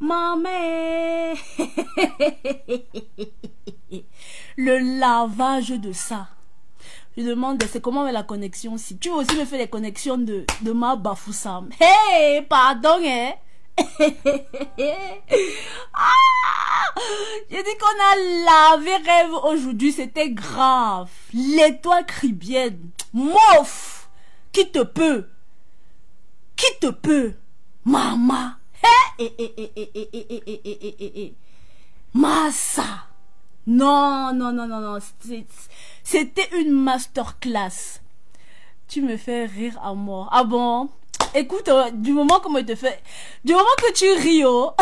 Maman. Le lavage de ça. Je demande, c'est comment la connexion? Si tu veux aussi me faire les connexions de ma Bafoussam. Hey, pardon, hein? Ah, j'ai dit qu'on a lavé rêve aujourd'hui, c'était grave. L'étoile cribienne, mouf, qui te peut? Qui te peut? Maman. Massa. Non, non, non, non, non. C'était une masterclass. Tu me fais rire à mort. Ah bon? Écoute, du moment comment il te fait... Du moment que tu ris, oh,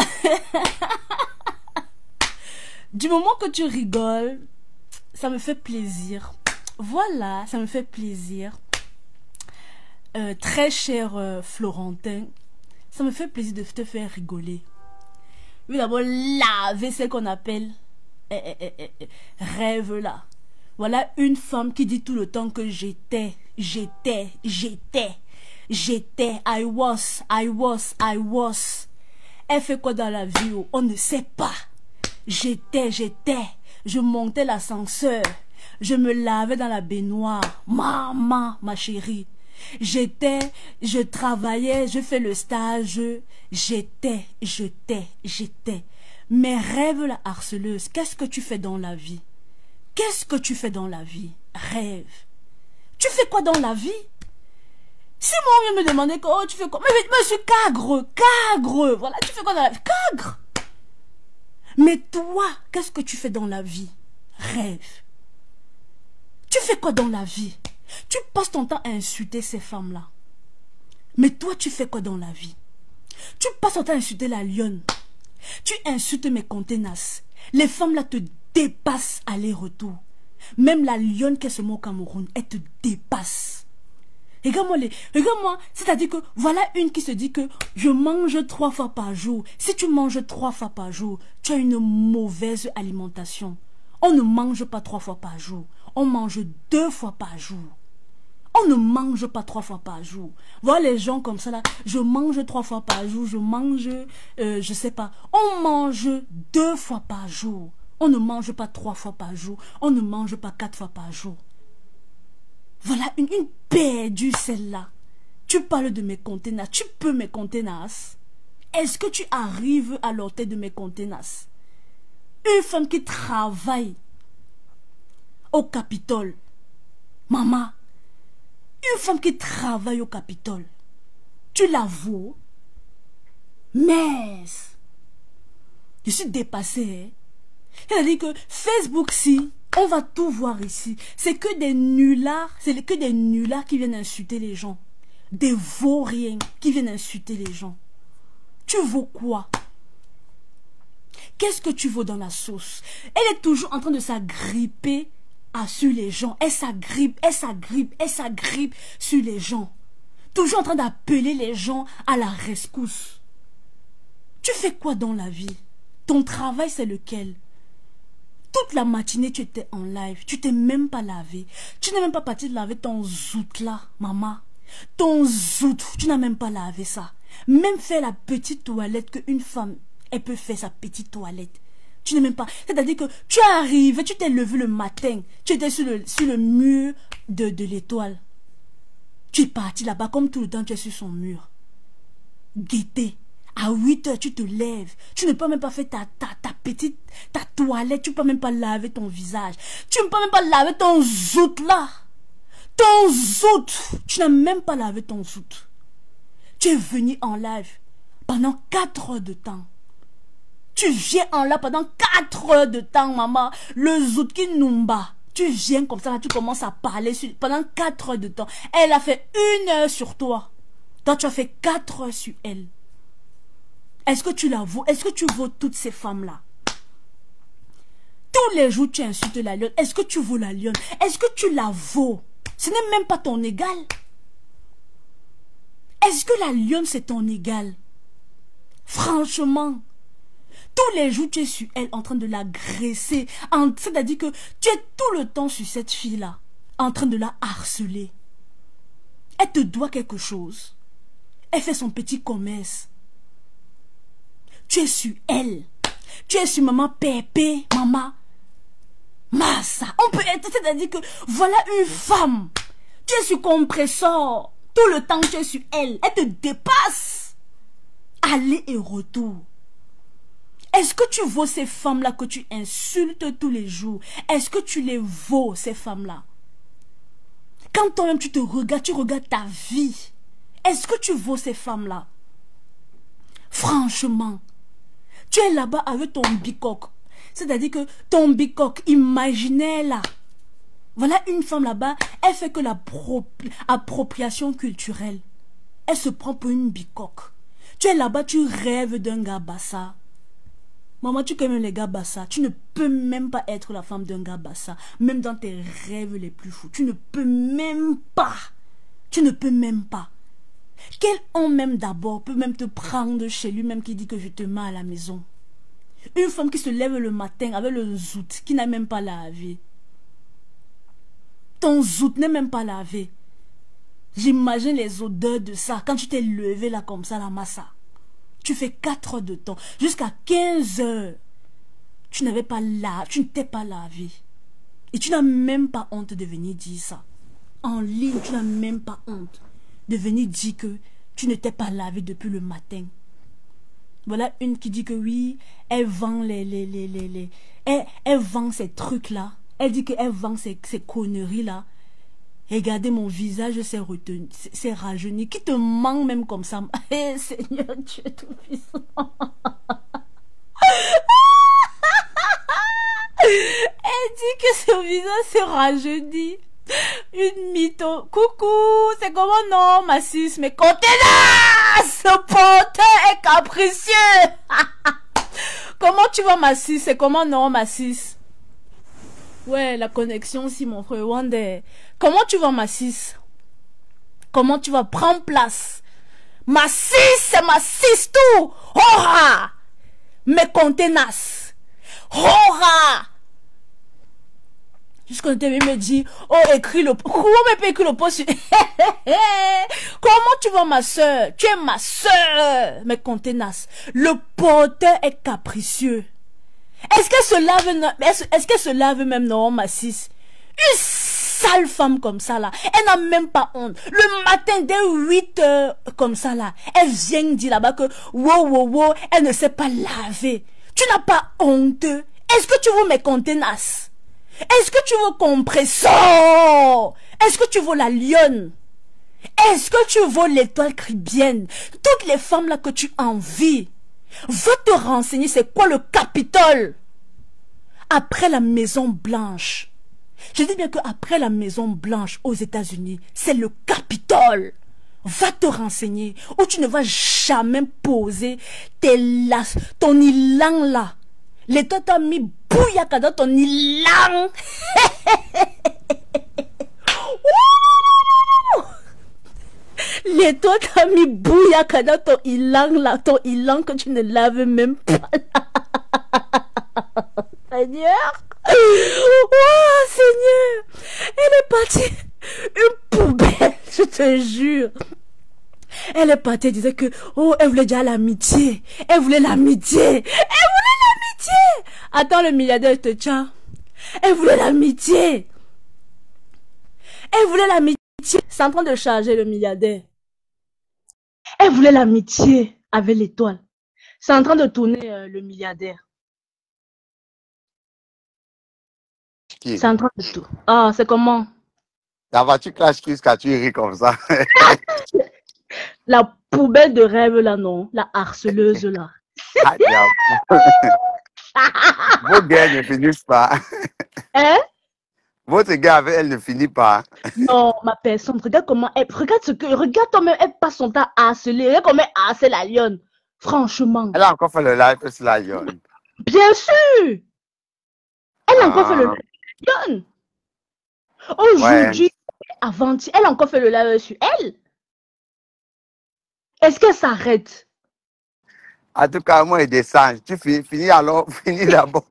du moment que tu rigoles, ça me fait plaisir. Voilà, ça me fait plaisir. Très cher Florentin, ça me fait plaisir de te faire rigoler. Je vais d'abord laver ce qu'on appelle rêve là. Voilà une femme qui dit tout le temps que j'étais, I was. Elle fait quoi dans la vie? On ne sait pas. J'étais. Je montais l'ascenseur. Je me lavais dans la baignoire. Maman, ma chérie. Je travaillais, je fais le stage. J'étais. Mes rêves, la harceleuse, qu'est-ce que tu fais dans la vie? Qu'est-ce que tu fais dans la vie? Rêve. Tu fais quoi dans la vie? Si moi on vient me demander oh, tu fais quoi? Mais je suis cagre. Voilà, tu fais quoi dans la vie? Cagre. Mais toi, qu'est-ce que tu fais dans la vie? Rêve. Tu fais quoi dans la vie? Tu passes ton temps à insulter ces femmes-là. Mais toi, tu fais quoi dans la vie? Tu passes ton temps à insulter la lionne. Tu insultes mes contenasses. Les femmes-là te dépassent aller-retour. Même la lionne qui est seulement au Cameroun, elle te dépasse. Regarde-moi, c'est-à-dire que voilà une qui se dit que je mange 3 fois par jour. Si tu manges 3 fois par jour, tu as une mauvaise alimentation. On ne mange pas 3 fois par jour. On mange 2 fois par jour. On ne mange pas 3 fois par jour. Voilà les gens comme ça là. Je mange 3 fois par jour. Je mange, je sais pas. On mange 2 fois par jour. On ne mange pas 3 fois par jour. On ne mange pas 4 fois par jour. Voilà une perdue celle-là. Tu parles de mes contenasses. Tu peux mes contenasses. Est-ce que tu arrives à l'orteil de mes contenasses? Une femme qui travaille au Capitole. Maman. Une femme qui travaille au Capitole. Tu la vaux? Mais je suis dépassée. C'est-à-dire que Facebook, si on va tout voir ici, c'est que des nullards, qui viennent insulter les gens. Des vauriens qui viennent insulter les gens. Tu vaux quoi? Qu'est-ce que tu vaux dans la sauce? Elle est toujours en train de s'agripper sur les gens. Elle s'agrippe sur les gens. Toujours en train d'appeler les gens à la rescousse. Tu fais quoi dans la vie? Ton travail, c'est lequel? Toute la matinée, tu étais en live. Tu t'es même pas lavé. Tu n'es même pas parti de laver ton zout là, maman. Ton zout, tu n'as même pas lavé ça. Même faire la petite toilette qu'une femme, elle peut faire sa petite toilette. Tu n'es même pas... C'est-à-dire que tu es arrivé, tu t'es levé le matin. Tu étais sur le mur de l'étoile. Tu es parti là-bas comme tout le temps tu es sur son mur. Guetter. À 8 heures, tu te lèves. Tu ne peux même pas faire ta toilette. Tu ne peux même pas laver ton visage. Tu ne peux même pas laver ton zout là. Ton zout. Tu n'as même pas lavé ton zout. Tu es venu en live pendant 4 heures de temps. Tu viens en live pendant 4 heures de temps, maman. Le zout qui nous bat. Tu viens comme ça, là, tu commences à parler pendant 4 heures de temps. Elle a fait 1 heure sur toi. Toi, tu as fait 4 heures sur elle. Est-ce que tu la vaux? Est-ce que tu vaux toutes ces femmes-là? Tous les jours, tu insultes la lionne. Est-ce que tu vaux la lionne? Est-ce que tu la vaux? Ce n'est même pas ton égal. Est-ce que la lionne, c'est ton égal? Franchement, tous les jours, tu es sur elle en train de l'agresser. C'est-à-dire que tu es tout le temps sur cette fille-là, en train de la harceler. Elle te doit quelque chose. Elle fait son petit commerce. Tu es sur elle. Tu es sur maman Pépé, maman Massa. On peut être, c'est-à-dire que voilà une femme. Tu es sur compresseur. Tout le temps, tu es sur elle. Elle te dépasse. Aller et retour. Est-ce que tu vaux ces femmes-là que tu insultes tous les jours? Est-ce que tu les vaux, ces femmes-là? Quand toi-même tu regardes ta vie. Est-ce que tu vaux ces femmes-là? Franchement, tu es là-bas avec ton bicoque. C'est-à-dire que ton bicoque imaginaire là. Voilà une femme là-bas, elle fait que l'appropriation culturelle. Elle se prend pour une bicoque. Tu es là-bas, tu rêves d'un gars bassa. Maman, tu connais les gars bassa. Tu ne peux même pas être la femme d'un gars bassa. Même dans tes rêves les plus fous. Tu ne peux même pas. Tu ne peux même pas. Quel homme même d'abord peut même te prendre chez lui, même qui dit que je te mets à la maison? Une femme qui se lève le matin avec le zout, qui n'a même pas lavé. Ton zout n'est même pas lavé. J'imagine les odeurs de ça. Quand tu t'es levé là comme ça, la massa. Tu fais 4 heures de temps. Jusqu'à 15 heures. Tu n'avais pas lavé. Tu ne t'es pas lavé. Et tu n'as même pas honte de venir dire ça. En ligne, tu n'as même pas honte de venir dire que tu ne t'es pas lavé depuis le matin. Voilà une qui dit que oui, elle vend elle vend ces trucs-là. Elle dit qu'elle vend ces conneries-là. Regardez mon visage, c'est rajeuni. Qui te ment même comme ça? Eh, Seigneur Dieu Tout-Puissant. Elle dit que son visage c'est rajeuni. Une mytho. Coucou, c'est comment non, ma sis? Mais contenance! Ce porteur est capricieux. Comment tu vas, ma sis? C'est comment non, ma sis? Ouais, la connexion aussi, mon frère Wanda. Comment tu vas, ma sis? Comment tu vas? Prendre place. Ma sis, c'est ma sis tout. Hora! Mais contenance. Hora! Jusqu'au début, il me dit, oh, écris le... Comment on peut écrire le post? Comment tu vas, ma soeur? Tu es ma soeur. Mais contenace. Le porteur est capricieux. Est-ce qu'elle se lave même, non, ma sis? Une sale femme comme ça, là. Elle n'a même pas honte. Le matin, dès 8 heures, comme ça, là. Elle vient dire là-bas que, wow, elle ne sait pas laver. Tu n'as pas honte. Est-ce que tu veux mes contenaces? Est-ce que tu veux compresseur? Est-ce que tu veux la lionne? Est-ce que tu veux l'étoile cribienne? Toutes les femmes là que tu envies. Va te renseigner c'est quoi le Capitole. Après la Maison Blanche. Je dis bien que après la Maison Blanche aux États-Unis, c'est le Capitole. Va te renseigner où tu ne vas jamais poser ton ilan là. L'étoile t'a mis bouillaka dans ton ilan. L'étoile t'a mis bouillaka dans ton ilan là. Ton ilan que tu ne laves même pas. Seigneur. Oh Seigneur. Elle est partie. Une poubelle, je te jure. Elle est partie, elle disait que, oh, elle voulait déjà l'amitié. Elle voulait l'amitié. Elle voulait l'amitié. Attends, le milliardaire te tient. Elle voulait l'amitié. Elle voulait l'amitié. C'est en train de charger le milliardaire. Elle voulait l'amitié avec l'étoile. C'est en train de tourner le milliardaire. C'est en train de tout. Ah, c'est comment? La voiture clash jusqu'à tu ris comme ça. La poubelle de rêve là, non. La harceleuse là. Vos gars ne finissent pas. Hein? Votre gars avec elle ne finit pas. Non, ma personne. Regarde comment elle... Regarde toi-même, elle passe son temps à harceler. Regarde comment elle harcèle la lionne. Franchement. Elle a encore fait le live sur la lionne. Bien sûr. Elle a encore fait le live. Aujourd'hui, ouais. Avant-hier, elle a encore fait le live sur elle. Est-ce qu'elle s'arrête? En tout cas, moi, il descend. Tu finis alors, finis d'abord.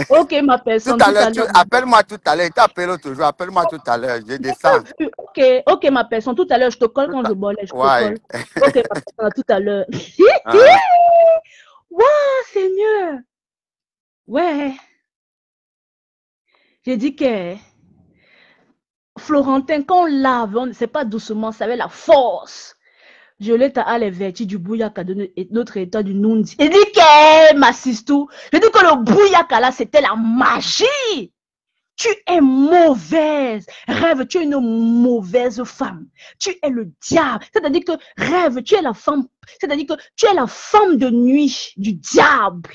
Ok, ma personne. Tout à l'heure, appelle-moi tout à l'heure. Tu appelles toujours, appelle-moi tout à l'heure. Je descends. Ok, ma personne. Tout à l'heure, je te colle quand je bois. Je te colle. Ok, ma personne, tout à l'heure. Ouais, j'ai dit que Florentin, quand on lave, c'est pas doucement, ça avait la force. Violette a les vertus du bouyaka de notre état du Nundi. Il dit que Massistou, je dis que le bouyaka là, c'était la magie. Tu es mauvaise. Rêve, tu es une mauvaise femme. Tu es le diable. C'est-à-dire que rêve, tu es la femme. C'est-à-dire que tu es la femme de nuit du diable.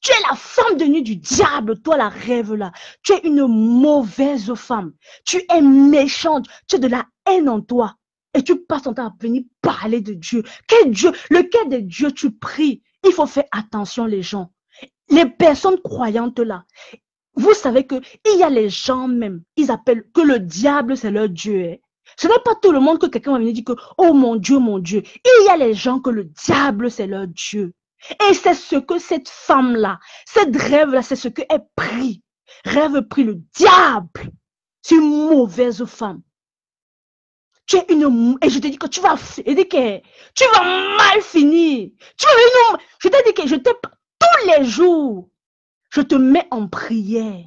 Tu es la femme de nuit du diable, toi la rêve là. Tu es une mauvaise femme. Tu es méchante. Tu as de la haine en toi. Et tu passes ton temps à venir parler de Dieu. Quel Dieu? Lequel des dieux tu pries? Il faut faire attention les gens. Les personnes croyantes là. Vous savez que il y a les gens même, ils appellent que le diable c'est leur Dieu. Hein. Ce n'est pas tout le monde que quelqu'un va venir dire que oh mon Dieu, mon Dieu. Il y a les gens que le diable c'est leur Dieu. Et c'est ce que cette femme-là, cette rêve-là, c'est ce qu'elle prie. Rêve prie le diable. C'est une mauvaise femme. Tu es une... Et je te dis que tu vas... Et dis que tu vas mal finir. Tu vas une... Je te dis que je te... Tous les jours, je te mets en prière.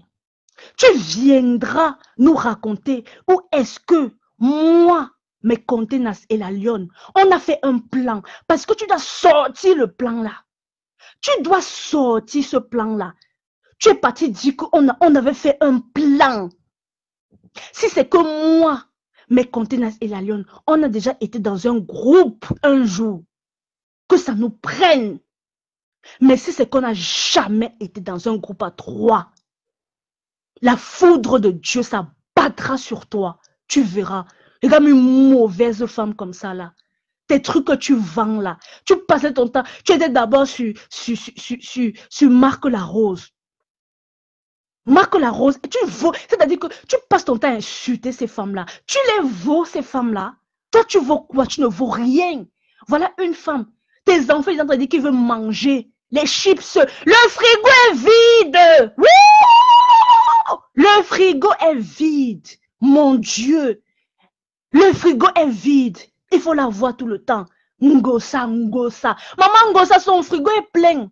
Tu viendras nous raconter où est-ce que moi, mes contenants et la lionne, on a fait un plan. Parce que tu dois sortir le plan là. Tu dois sortir ce plan-là. Tu es parti dire qu'on avait fait un plan. Si c'est que moi, mes contenants et la lionne, on a déjà été dans un groupe un jour, que ça nous prenne. Mais si c'est qu'on n'a jamais été dans un groupe à trois, la foudre de Dieu s'abattra sur toi. Tu verras. Regarde une mauvaise femme comme ça là. Tes trucs que tu vends là. Tu passais ton temps. Tu étais d'abord sur Marc la Rose. Marc la Rose. Tu vaux. C'est-à-dire que tu passes ton temps à insulter ces femmes-là. Tu les vaux, ces femmes-là. Toi, tu vaux quoi? Tu ne vaux rien. Voilà une femme. Tes enfants, ils ont dit qu'ils veulent manger les chips. Le frigo est vide. Oui! Le frigo est vide. Mon Dieu. Le frigo est vide. Il faut la voir tout le temps. Ngosa, Ngosa. Maman Ngosa, son frigo est plein.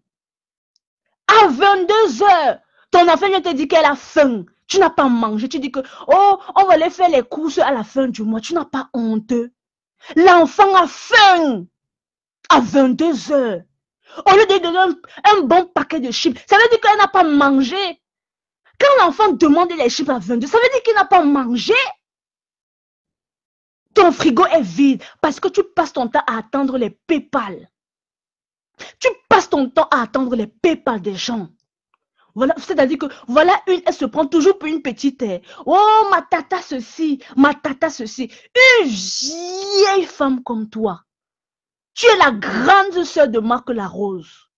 À 22 heures, ton enfant vient te dire qu'elle a faim. Tu n'as pas mangé. Tu dis que, oh, on va aller faire les courses à la fin du mois. Tu n'as pas honte. L'enfant a faim. À 22 heures. Au lieu de donner un bon paquet de chips, ça veut dire qu'elle n'a pas mangé. Quand l'enfant demande les chips à 22, ça veut dire qu'il n'a pas mangé. Ton frigo est vide parce que tu passes ton temps à attendre les PayPal. Tu passes ton temps à attendre les PayPal des gens. Voilà, c'est-à-dire que voilà une, elle se prend toujours pour une petite. Oh, ma tata ceci, ma tata ceci. Une vieille femme comme toi. Tu es la grande sœur de Marc la Rose.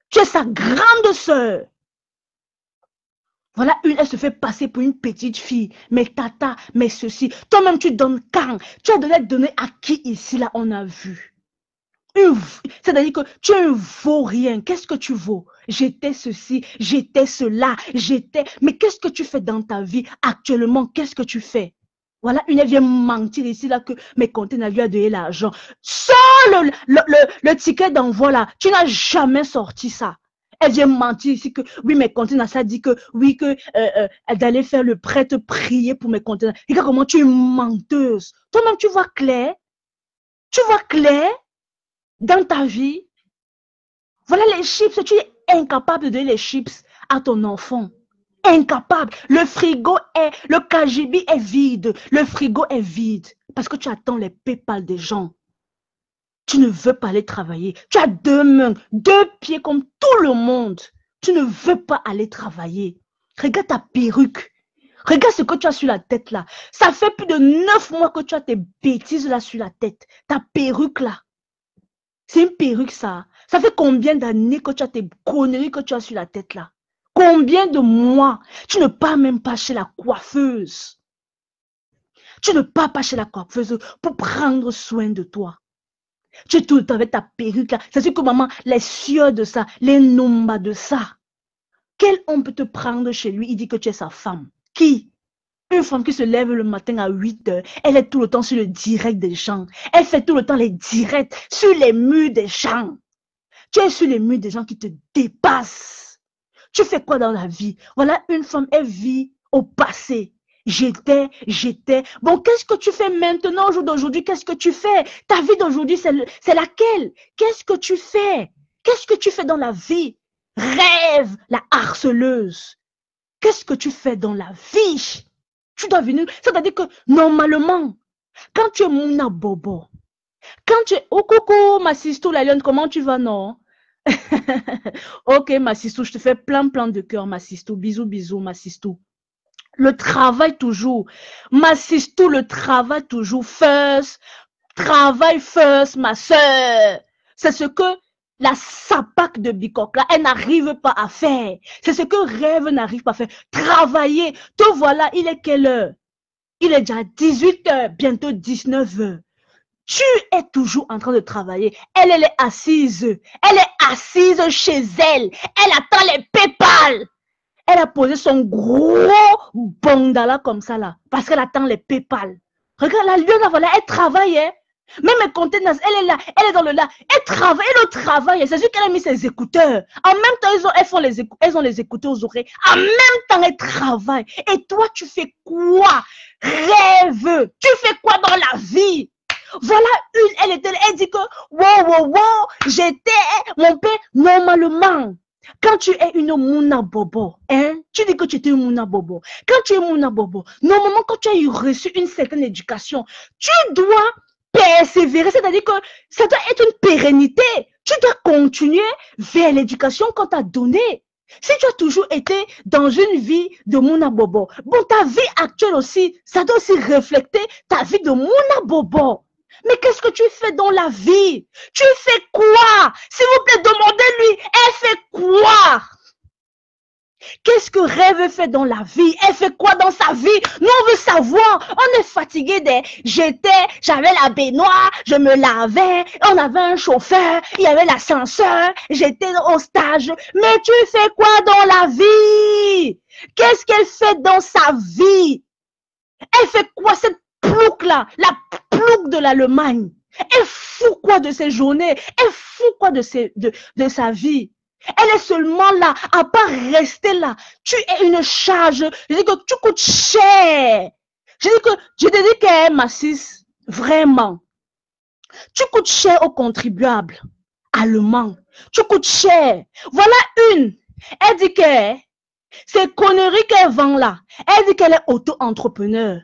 Tu es sa grande sœur. Voilà une, elle se fait passer pour une petite fille. Mais tata, mais ceci. Toi-même, tu donnes quand? Tu as donné à qui ici, là, on a vu? C'est-à-dire que tu es un vaurien. Qu'est-ce que tu vaux? J'étais ceci, j'étais cela, j'étais... Mais qu'est-ce que tu fais dans ta vie actuellement? Qu'est-ce que tu fais? Voilà, une, elle vient mentir ici, là, que mes conteneurs lui a donné l'argent. Sors le ticket d'envoi, là. Tu n'as jamais sorti ça. Elle vient mentir ici que, oui, mes conteneurs, ça dit que, oui, que, elle allait faire le prêtre prier pour mes conteneurs. Regarde comment tu es menteuse. Toi-même, tu vois clair? Tu vois clair dans ta vie? Voilà les chips, tu es incapable de donner les chips à ton enfant. Incapable. Le frigo est, le KGB est vide. Le frigo est vide. Parce que tu attends les PayPal des gens. Tu ne veux pas aller travailler. Tu as deux mains, deux pieds comme tout le monde. Tu ne veux pas aller travailler. Regarde ta perruque. Regarde ce que tu as sur la tête là. Ça fait plus de 9 mois que tu as tes bêtises là sur la tête. Ta perruque là. C'est une perruque ça. Ça fait combien d'années que tu as tes conneries que tu as sur la tête là? Combien de mois? Tu ne pars même pas chez la coiffeuse. Tu ne pars pas chez la coiffeuse pour prendre soin de toi. Tu es tout le temps avec ta perruque là. C'est sûr que maman, les sueurs de ça, les nombres de ça. Quel homme peut te prendre chez lui? Il dit que tu es sa femme. Qui? Une femme qui se lève le matin à 8 heures. Elle est tout le temps sur le direct des gens. Elle fait tout le temps les directs sur les murs des gens. Tu es sur les murs des gens qui te dépassent. Tu fais quoi dans la vie? Voilà une femme, elle vit au passé. J'étais. Bon, qu'est-ce que tu fais maintenant, au jour d'aujourd'hui? Qu'est-ce que tu fais? Ta vie d'aujourd'hui, c'est laquelle? Qu'est-ce que tu fais? Qu'est-ce que tu fais dans la vie? Rêve, la harceleuse. Qu'est-ce que tu fais dans la vie? Tu dois venir. C'est-à-dire que, normalement, quand tu es Mouna Bobo, quand tu es... Oh, coucou, ma sistou, la lionne, comment tu vas, non? Ok, ma sistou, je te fais plein de cœur, ma sistou. Bisous, ma sistou. Le travail toujours. Ma sistou, le travail toujours. First. Travail first, ma soeur. C'est ce que la sapac de Bikok, là, elle n'arrive pas à faire. C'est ce que Rêve n'arrive pas à faire. Travailler. Te voilà, il est quelle heure? Il est déjà 18 heures, bientôt 19 heures. Tu es toujours en train de travailler. Elle est assise. Elle est assise chez elle. Elle attend les PayPal. Elle a posé son gros bandala comme ça là. Parce qu'elle attend les PayPal. Regarde la lionne, voilà, elle travaille. Hein. Même les containers, elle est là. Elle est dans le là. Elle travaille, elle travaille. C'est sûr qu'elle a mis ses écouteurs. En même temps, elles ont les écouteurs aux oreilles. En même temps, elle travaille. Et toi, tu fais quoi? Rêve. Tu fais quoi dans la vie? Voilà une, elle dit que, wow, j'étais, mon père, normalement, quand tu es une Mouna Bobo, hein, tu dis que tu étais une Mouna Bobo. Quand tu es Mouna Bobo, normalement, quand tu as reçu une certaine éducation, tu dois persévérer, c'est-à-dire que ça doit être une pérennité. Tu dois continuer vers l'éducation qu'on t'a donnée. Si tu as toujours été dans une vie de Mouna Bobo, bon, ta vie actuelle aussi, ça doit aussi refléter ta vie de Mouna Bobo. Mais qu'est-ce que tu fais dans la vie? Tu fais quoi? S'il vous plaît, demandez-lui, elle fait quoi? Qu'est-ce que Rêve fait dans la vie? Elle fait quoi dans sa vie? Nous, on veut savoir. On est fatigué des... J'avais la baignoire, je me lavais, on avait un chauffeur, il y avait l'ascenseur, j'étais au stage. Mais tu fais quoi dans la vie? Qu'est-ce qu'elle fait dans sa vie? Elle fait quoi cette plouc-là? La plouc de l'Allemagne. Elle fout quoi de ses journées? Elle fout quoi de sa vie? Elle est seulement là, à part rester là. Tu es une charge. Je dis que tu coûtes cher. Je te dis qu'elle m'assiste vraiment. Tu coûtes cher aux contribuables allemands. Tu coûtes cher. Voilà une. Elle dit que ces conneries qu'elle vend là. Elle dit qu'elle est auto-entrepreneur.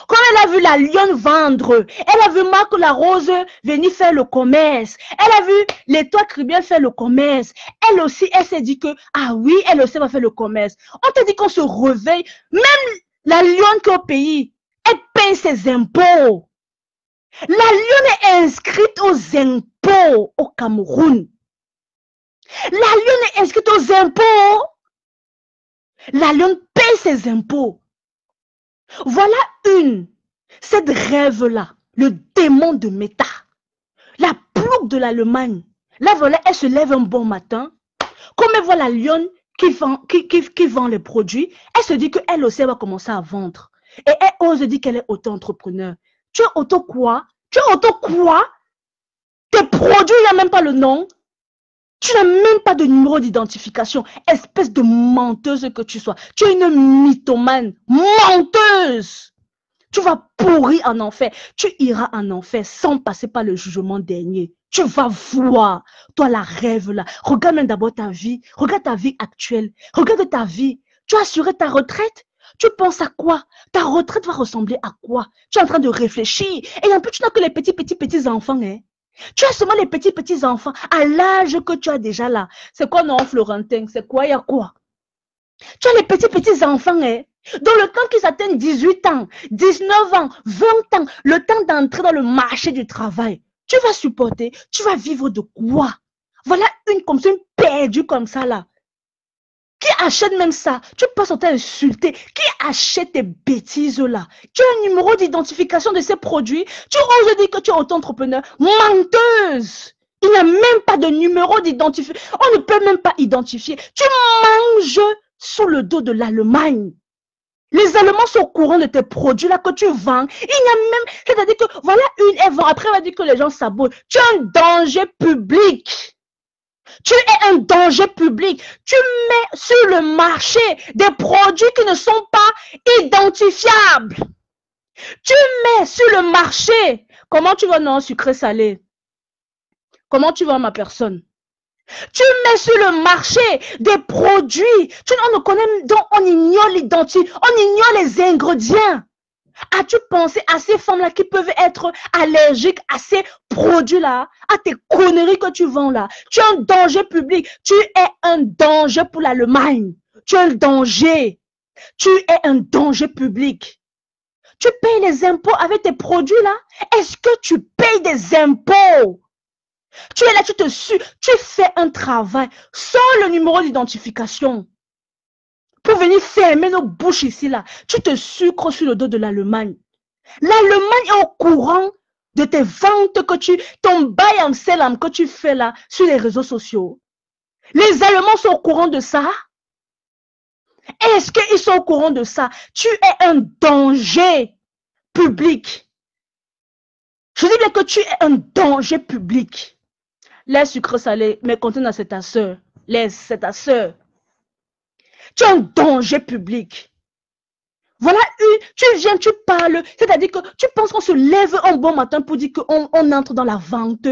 Quand elle a vu la lionne vendre, elle a vu Marc la Rose venir faire le commerce. Elle a vu l'étoile Cribiel faire le commerce. Elle aussi, elle s'est dit que, ah oui, elle aussi va faire le commerce. On te dit qu'on se réveille. Même la lionne qui est au pays, elle paye ses impôts. La lionne est inscrite aux impôts au Cameroun. La lionne est inscrite aux impôts. La lionne paye ses impôts. Voilà une, cette Rêve-là, le démon de Méta, la plouc de l'Allemagne. Là, voilà, elle se lève un bon matin, comme elle voit la lionne qui vend les produits, elle se dit qu'elle aussi va commencer à vendre. Et elle ose dire qu'elle est auto-entrepreneur. Tu es auto quoi? Tu es auto quoi? Tes produits, il n'y a même pas le nom. Tu n'as même pas de numéro d'identification. Espèce de menteuse que tu sois. Tu es une mythomane. Menteuse. Tu vas pourrir en enfer. Tu iras en enfer sans passer par le jugement dernier. Tu vas voir. Toi, la Rêve là. Regarde même d'abord ta vie. Regarde ta vie actuelle. Regarde ta vie. Tu as assuré ta retraite. Tu penses à quoi? Ta retraite va ressembler à quoi? Tu es en train de réfléchir. Et en plus, tu n'as que les petits enfants, hein. Tu as seulement les petits enfants à l'âge que tu as déjà là. C'est quoi non, Florentin? C'est quoi? Il y a quoi? Tu as les petits enfants, hein? Dans le temps qu'ils atteignent 18 ans, 19 ans, 20 ans, le temps d'entrer dans le marché du travail, tu vas supporter, tu vas vivre de quoi? Voilà une comme ça, une perdue comme ça là. Qui achète même ça? Tu passes ton temps à insulter. Qui achète tes bêtises là? Tu as un numéro d'identification de ces produits. Tu oses dire que tu es auto-entrepreneur. Menteuse! Il n'y a même pas de numéro d'identification. On ne peut même pas identifier. Tu manges sous le dos de l'Allemagne. Les Allemands sont au courant de tes produits là que tu vends. Il n'y a même... C'est-à-dire que voilà une, elle vend. Après, elle va dire que les gens sabotent. Tu es un danger public. Tu es un danger public. Tu mets sur le marché des produits qui ne sont pas identifiables. Tu mets sur le marché. Comment tu vas non sucré salé? Comment tu vas ma personne? Tu mets sur le marché des produits. On ne connaît, donc on ignore l'identité, on ignore les ingrédients. As-tu pensé à ces femmes-là qui peuvent être allergiques à ces produits-là, à tes conneries que tu vends là? Tu es un danger public. Tu es un danger pour l'Allemagne. Tu es un danger. Tu es un danger public. Tu payes les impôts avec tes produits là? Est-ce que tu payes des impôts? Tu es là, tu fais un travail sans le numéro d'identification pour venir fermer nos bouches ici là. Tu te sucres sur le dos de l'Allemagne. L'Allemagne est au courant de tes ventes ton buy and sell que tu fais là sur les réseaux sociaux. Les Allemands sont au courant de ça? Est-ce qu'ils sont au courant de ça? Tu es un danger public. Je dis bien que tu es un danger public. Laisse sucre salé, mais continue, c'est ta soeur. Laisse, c'est ta soeur. Tu es un danger public. Voilà tu viens, tu parles, c'est-à-dire que tu penses qu'on se lève un bon matin pour dire qu'on entre dans la vente.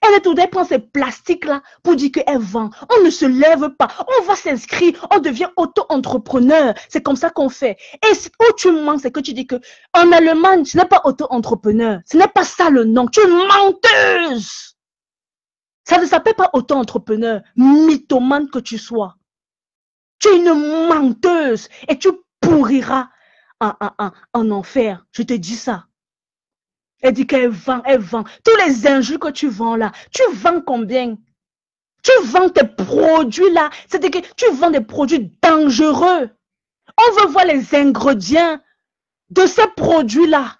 Elle est tout d'un prend ces plastiques-là pour dire qu'elle vend. On ne se lève pas. On va s'inscrire. On devient auto-entrepreneur. C'est comme ça qu'on fait. Et où tu mens, c'est que tu dis que en Allemagne, ce n'est pas auto-entrepreneur. Ce n'est pas ça le nom. Tu es une menteuse. Ça ne s'appelle pas auto-entrepreneur. Mythomane que tu sois. Tu es une menteuse. Et tu pourriras en enfer. Je te dis ça. Elle dit qu'elle vend, elle vend. Tous les injures que tu vends là, tu vends combien? Tu vends tes produits là. C'est-à-dire que tu vends des produits dangereux. On veut voir les ingrédients de ces produits là.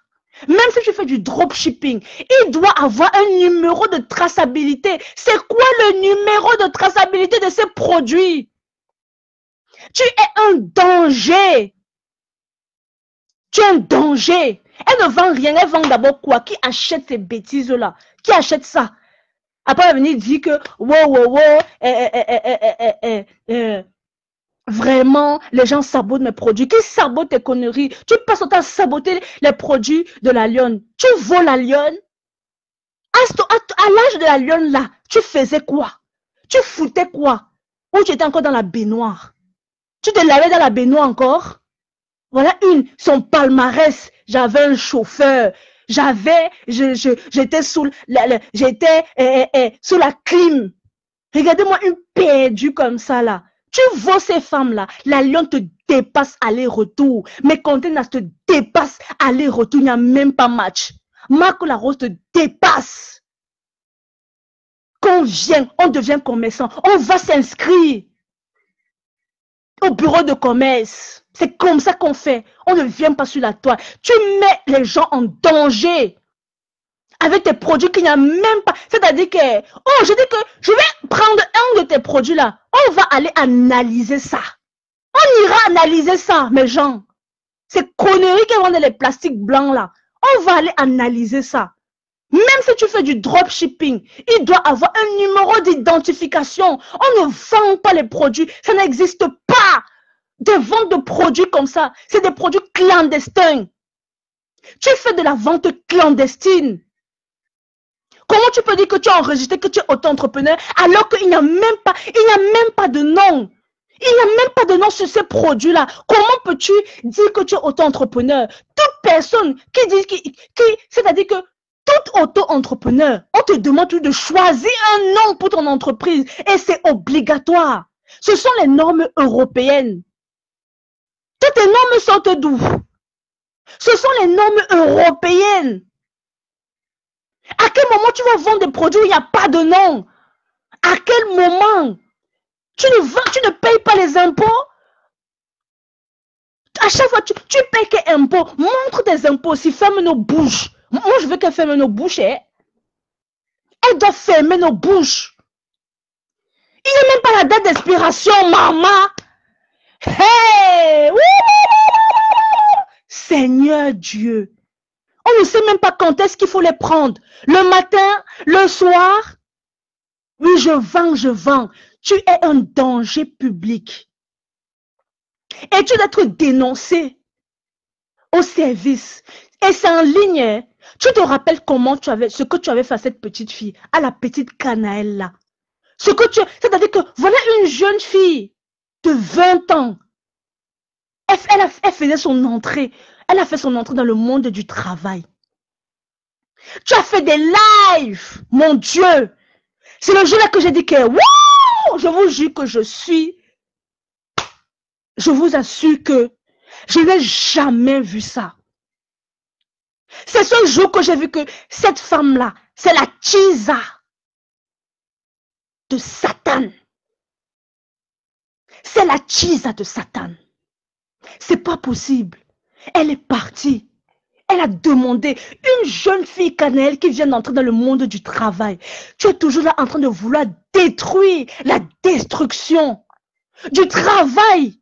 Même si tu fais du dropshipping, il doit avoir un numéro de traçabilité. C'est quoi le numéro de traçabilité de ces produits? Tu es un danger. Tu es un danger. Elle ne vend rien, elle vend d'abord quoi? Qui achète ces bêtises-là? Qui achète ça? Après, elle va venir dire que, vraiment, les gens sabotent mes produits. Qui sabote tes conneries? Tu passes ton temps à saboter les produits de la lionne. Tu voles la lionne? À l'âge de la lionne, là, tu faisais quoi? Tu foutais quoi? Ou tu étais encore dans la baignoire? Tu te lavais dans la baignoire encore? Voilà son palmarès. J'avais un chauffeur. J'étais sous la clim. Regardez-moi une perdue comme ça là. Tu vois ces femmes-là, la lionne te dépasse aller-retour. Mes conteneurs te dépassent aller-retour. Il n'y a même pas match. Marco la Rose te dépasse. Quand on vient, on devient commerçant. On va s'inscrire au bureau de commerce. C'est comme ça qu'on fait. On ne vient pas sur la toile. Tu mets les gens en danger avec tes produits qu'il n'y a même pas. C'est-à-dire que, oh, je dis que je vais prendre un de tes produits là. On va aller analyser ça. On ira analyser ça, mes gens. Ces conneries qui vendent les plastiques blancs là. On va aller analyser ça. Même si tu fais du dropshipping, il doit avoir un numéro d'identification. On ne vend pas les produits. Ça n'existe pas. Des ventes de produits comme ça. C'est des produits clandestins. Tu fais de la vente clandestine. Comment tu peux dire que tu as enregistré, que tu es auto-entrepreneur, alors qu'il n'y a même pas de nom. Il n'y a même pas de nom sur ces produits-là. Comment peux-tu dire que tu es auto-entrepreneur? Toute personne qui dit, c'est-à-dire que tout auto-entrepreneur, on te demande de choisir un nom pour ton entreprise et c'est obligatoire. Ce sont les normes européennes. Toutes les normes sortent d'où? Ce sont les normes européennes. À quel moment tu vas vendre des produits où il n'y a pas de nom? À quel moment? Tu ne payes pas les impôts? À chaque fois, tu payes quel impôt? Montre tes impôts, si ferme nos bouches. Moi, je veux qu'elle ferme nos bouches. Hein? Elle doit fermer nos bouches. Il n'y a même pas la date d'expiration, maman. Hey! Seigneur Dieu. On ne sait même pas quand est-ce qu'il faut les prendre. Le matin, le soir. Oui, je vends, je vends. Tu es un danger public. Et tu dois être dénoncé au service. Et c'est en ligne. Hein. Tu te rappelles ce que tu avais fait à cette petite fille, à la petite Canaëlle là. C'est-à-dire que voilà une jeune fille de 20 ans. Elle faisait son entrée. Elle a fait son entrée dans le monde du travail. Tu as fait des lives, mon Dieu. C'est le jour-là que j'ai dit que, wow, je vous jure que je vous assure que je n'ai jamais vu ça. C'est ce jour que j'ai vu que cette femme-là, c'est la Chisa de Satan. C'est la Chisa de Satan. C'est pas possible. Elle est partie. Elle a demandé, une jeune fille Canaëlle qui vient d'entrer dans le monde du travail. Tu es toujours là en train de vouloir détruire la destruction du travail.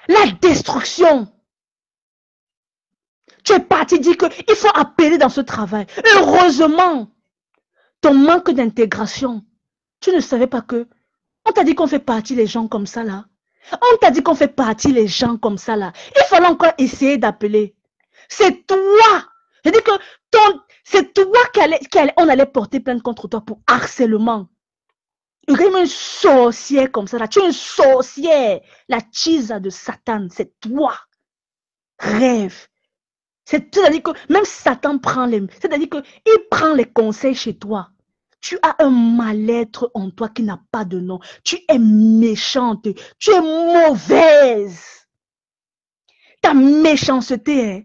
La destruction. Tu es parti dire qu'il faut appeler dans ce travail. Heureusement, ton manque d'intégration, tu ne savais pas que on t'a dit qu'on fait partie les gens comme ça là. On t'a dit qu'on fait partie les gens comme ça là. Il fallait encore essayer d'appeler. C'est toi. Je dis que c'est toi on allait porter plainte contre toi pour harcèlement. Une sorcière comme ça là. Tu es une sorcière. La Chisa de Satan, c'est toi. Rêve. C'est-à-dire que même Satan c'est-à-dire qu'il prend les conseils chez toi. Tu as un mal-être en toi qui n'a pas de nom. Tu es méchante. Tu es mauvaise. Ta méchanceté, hein.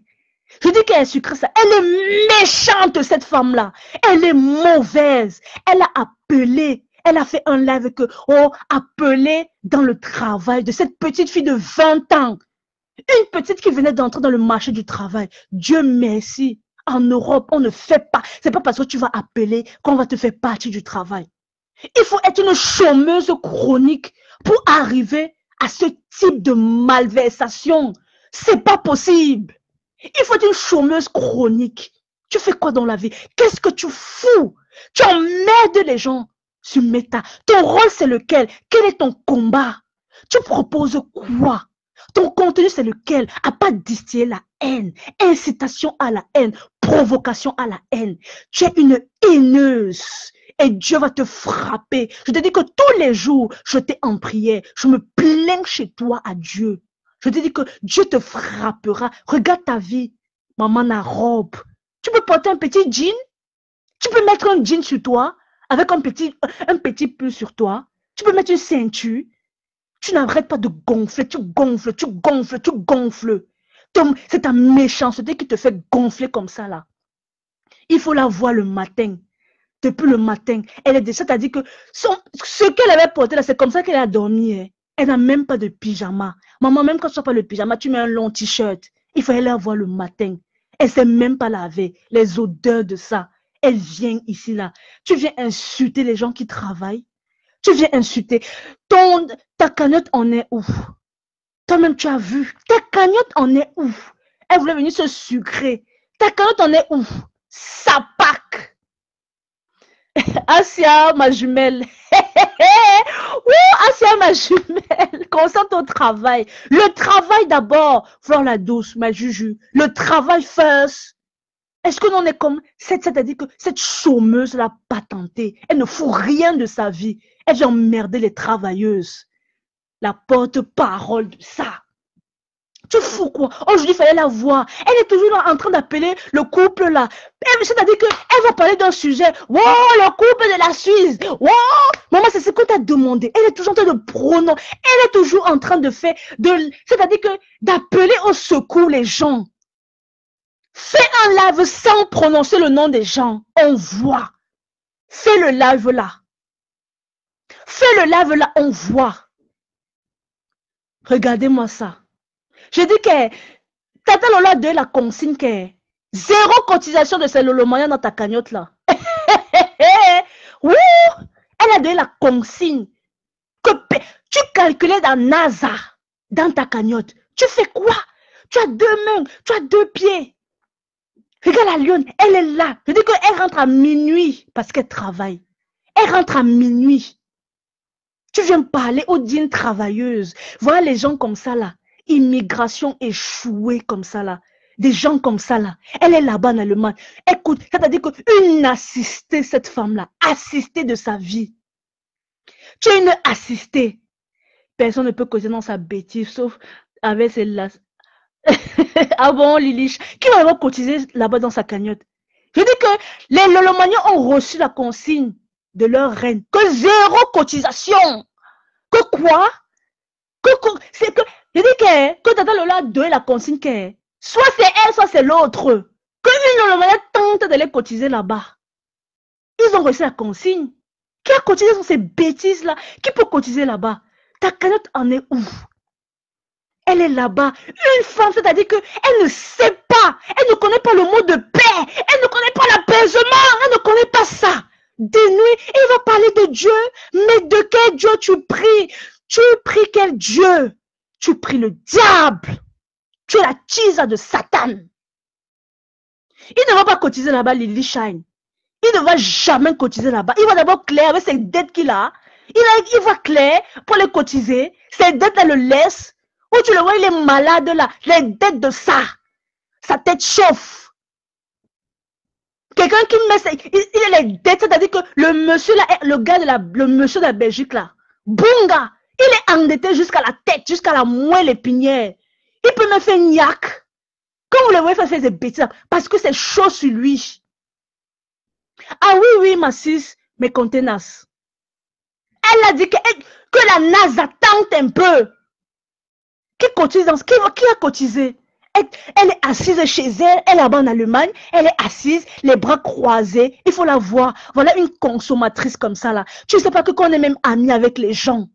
Je dis qu'elle est sucrée ça. Elle est méchante, cette femme-là. Elle est mauvaise. Elle a appelé. Elle a fait un live que, appelé dans le travail de cette petite fille de 20 ans. Une petite qui venait d'entrer dans le marché du travail. Dieu merci. En Europe, on ne fait pas. C'est pas parce que tu vas appeler qu'on va te faire partie du travail. Il faut être une chômeuse chronique pour arriver à ce type de malversation. C'est pas possible. Il faut être une chômeuse chronique. Tu fais quoi dans la vie? Qu'est-ce que tu fous? Tu emmerdes les gens sur Meta. Ton rôle, c'est lequel? Quel est ton combat? Tu proposes quoi? Ton contenu, c'est lequel? À pas distiller la haine, incitation à la haine, provocation à la haine. Tu es une haineuse et Dieu va te frapper. Je te dis que tous les jours, je t'ai en prière. Je me plains chez toi à Dieu. Je te dis que Dieu te frappera. Regarde ta vie. Maman, la robe. Tu peux porter un petit jean. Tu peux mettre un jean sur toi avec un petit pull sur toi. Tu peux mettre une ceinture. Tu n'arrêtes pas de gonfler. Tu gonfles, tu gonfles, tu gonfles. C'est ta méchanceté qui te fait gonfler comme ça là. Il faut la voir le matin. Depuis le matin, elle est déjà, c'est-à-dire que ce qu'elle avait porté là, c'est comme ça qu'elle a dormi. Hein. Elle n'a même pas de pyjama. Maman, même quand tu n'as pas le pyjama, tu mets un long t-shirt. Il fallait la voir le matin. Elle ne s'est même pas lavée. Les odeurs de ça. Elle vient ici là. Tu viens insulter les gens qui travaillent. Tu viens insulter. Ta cagnotte en est où? Toi-même, tu as vu. Ta cagnotte en est où? Elle voulait venir se sucrer. Ta cagnotte en est où? Sapac. Asia, ma jumelle. Asia, ma jumelle. Concentre au travail. Le travail d'abord. Fleur la douce, ma juju. Le travail first. Est-ce que l'on est comme c'est-à-dire que cette chômeuse l'a patentée. Elle ne fout rien de sa vie. Elle vient emmerder les travailleuses. La porte-parole de ça. Tu fous quoi? Aujourd'hui, il fallait la voir. Elle est toujours là en train d'appeler le couple là. C'est-à-dire qu'elle va parler d'un sujet. Wow, le couple de la Suisse. Wow, maman, c'est ce que tu as demandé. Elle est toujours en train de prononcer. Elle est toujours en train de faire. C'est-à-dire que d'appeler au secours les gens. Fais un live sans prononcer le nom des gens. On voit. Fais le live là. Fais le live là, on voit. Regardez-moi ça. Je dis que Tata Lola a donné la consigne que zéro cotisation de cellulomania dans ta cagnotte là. Ouh, elle a donné la consigne que tu calculais dans NASA, dans ta cagnotte. Tu fais quoi? Tu as 2 mains, tu as 2 pieds. Regarde la lionne, elle est là. Je dis qu'elle rentre à minuit parce qu'elle travaille. Elle rentre à minuit. Tu viens parler aux dignes travailleuses. Voilà les gens comme ça là. Immigration échouée comme ça là. Des gens comme ça là. Elle est là-bas en Allemagne. Écoute, c'est-à-dire qu'une assistée, cette femme-là, assistée de sa vie. Tu es une assistée. Personne ne peut causer dans sa bêtise, sauf avec celle-là. Ah bon, Lilich, qui va avoir cotisé là-bas dans sa cagnotte? Je dis que les Lolomaniens ont reçu la consigne de leur reine. Que 0 cotisation. Que quoi? C'est que, je dis que Tata Lola a donné la consigne que, soit c'est elle, soit c'est l'autre. Que une Lolomania tente d'aller cotiser là-bas. Ils ont reçu la consigne. Qui a cotisé sur ces bêtises-là? Qui peut cotiser là-bas? Ta cagnotte en est où? Elle est là-bas. Une femme, c'est-à-dire qu'elle ne sait pas. Elle ne connaît pas le mot de paix. Elle ne connaît pas l'apaisement. Elle ne connaît pas ça. De nuit, il va parler de Dieu. Mais de quel Dieu tu pries? Tu pries quel Dieu? Tu pries le diable. Tu es la tisa de Satan. Il ne va pas cotiser là-bas, Lily Shine. Il ne va jamais cotiser là-bas. Il va d'abord clair avec ses dettes qu'il a. Il va clair pour les cotiser. Ses dettes, elle le laisse. Où tu le vois, il est malade là. Les dettes de ça. Sa tête chauffe. Quelqu'un qui met il a les dettes, c'est-à-dire que le monsieur là, le gars le monsieur de la Belgique là, Bunga, il est endetté jusqu'à la tête, jusqu'à la moelle épinière. Il peut me faire une yak. Quand vous le voyez faire des bêtises, parce que c'est chaud sur lui. Ah oui, oui, ma sis, mais contenace. Elle a dit que la NASA tente un peu. Qui cotise dans ce qui a cotisé? Elle est assise chez elle, elle est là-bas en Allemagne, elle est assise, les bras croisés, il faut la voir. Voilà une consommatrice comme ça là. Tu ne sais pas que qu'on est même amis avec les gens.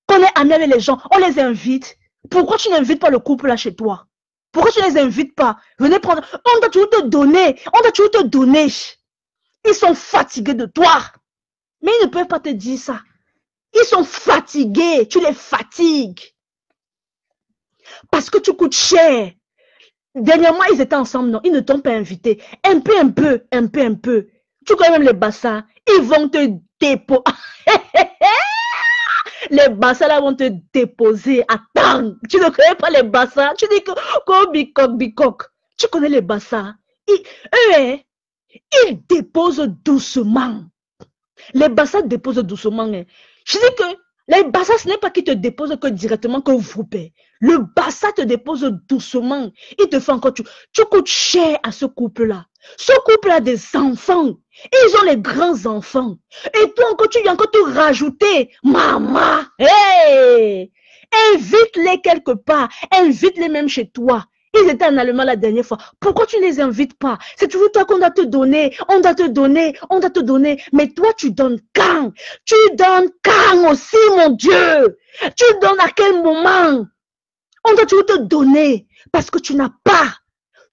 Qu'on est amis avec les gens, on les invite. Pourquoi tu n'invites pas le couple là chez toi? Pourquoi tu ne les invites pas? Venez prendre, on doit toujours te donner, on doit toujours te donner. Ils sont fatigués de toi. Mais ils ne peuvent pas te dire ça. Ils sont fatigués, tu les fatigues. Parce que tu coûtes cher. Dernièrement, ils étaient ensemble, non, ils ne t'ont pas invité. Un peu. Tu connais même les bassins, ils vont te déposer. Les bassins là vont te déposer. Attends, tu ne connais pas les bassins? Tu dis que bicoque. Tu connais les bassins? Ils déposent doucement. Les bassins déposent doucement. Je dis que les bassins, ce n'est pas qu'ils te déposent que directement que vous payez. Le bassin te dépose doucement. Il te fait encore... Tu coûtes cher à ce couple-là. Ce couple a des enfants. Ils ont les grands enfants. Et toi encore, tu viens encore te rajouter. Maman, hey! Invite-les quelque part. Invite-les même chez toi. Ils étaient en Allemagne la dernière fois. Pourquoi tu ne les invites pas? C'est toujours toi qu'on doit te donner. On doit te donner. Mais toi, tu donnes quand? Tu donnes quand aussi, mon Dieu? Tu donnes à quel moment? On doit toujours te donner. Parce que tu n'as pas.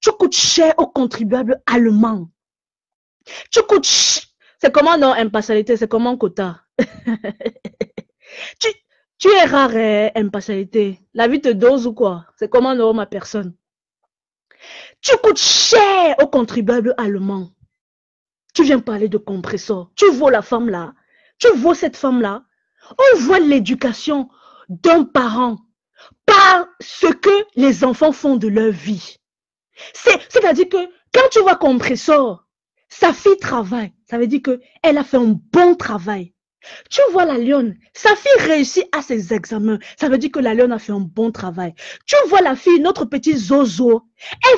Tu coûtes cher aux contribuables allemands. Tu coûtes cher. C'est comment non, impartialité? C'est comment quota? tu es rare, impartialité. La vie te dose ou quoi? C'est comment non, ma personne? Tu coûtes cher aux contribuables allemands. Tu viens parler de compresseur. Tu vois la femme là. Tu vois cette femme là. On voit l'éducation d'un parent par ce que les enfants font de leur vie. C'est-à-dire que quand tu vois compresseur, sa fille travaille. Ça veut dire qu'elle a fait un bon travail. Tu vois la lionne, sa fille réussit à ses examens. Ça veut dire que la lionne a fait un bon travail. Tu vois la fille, notre petit Zozo,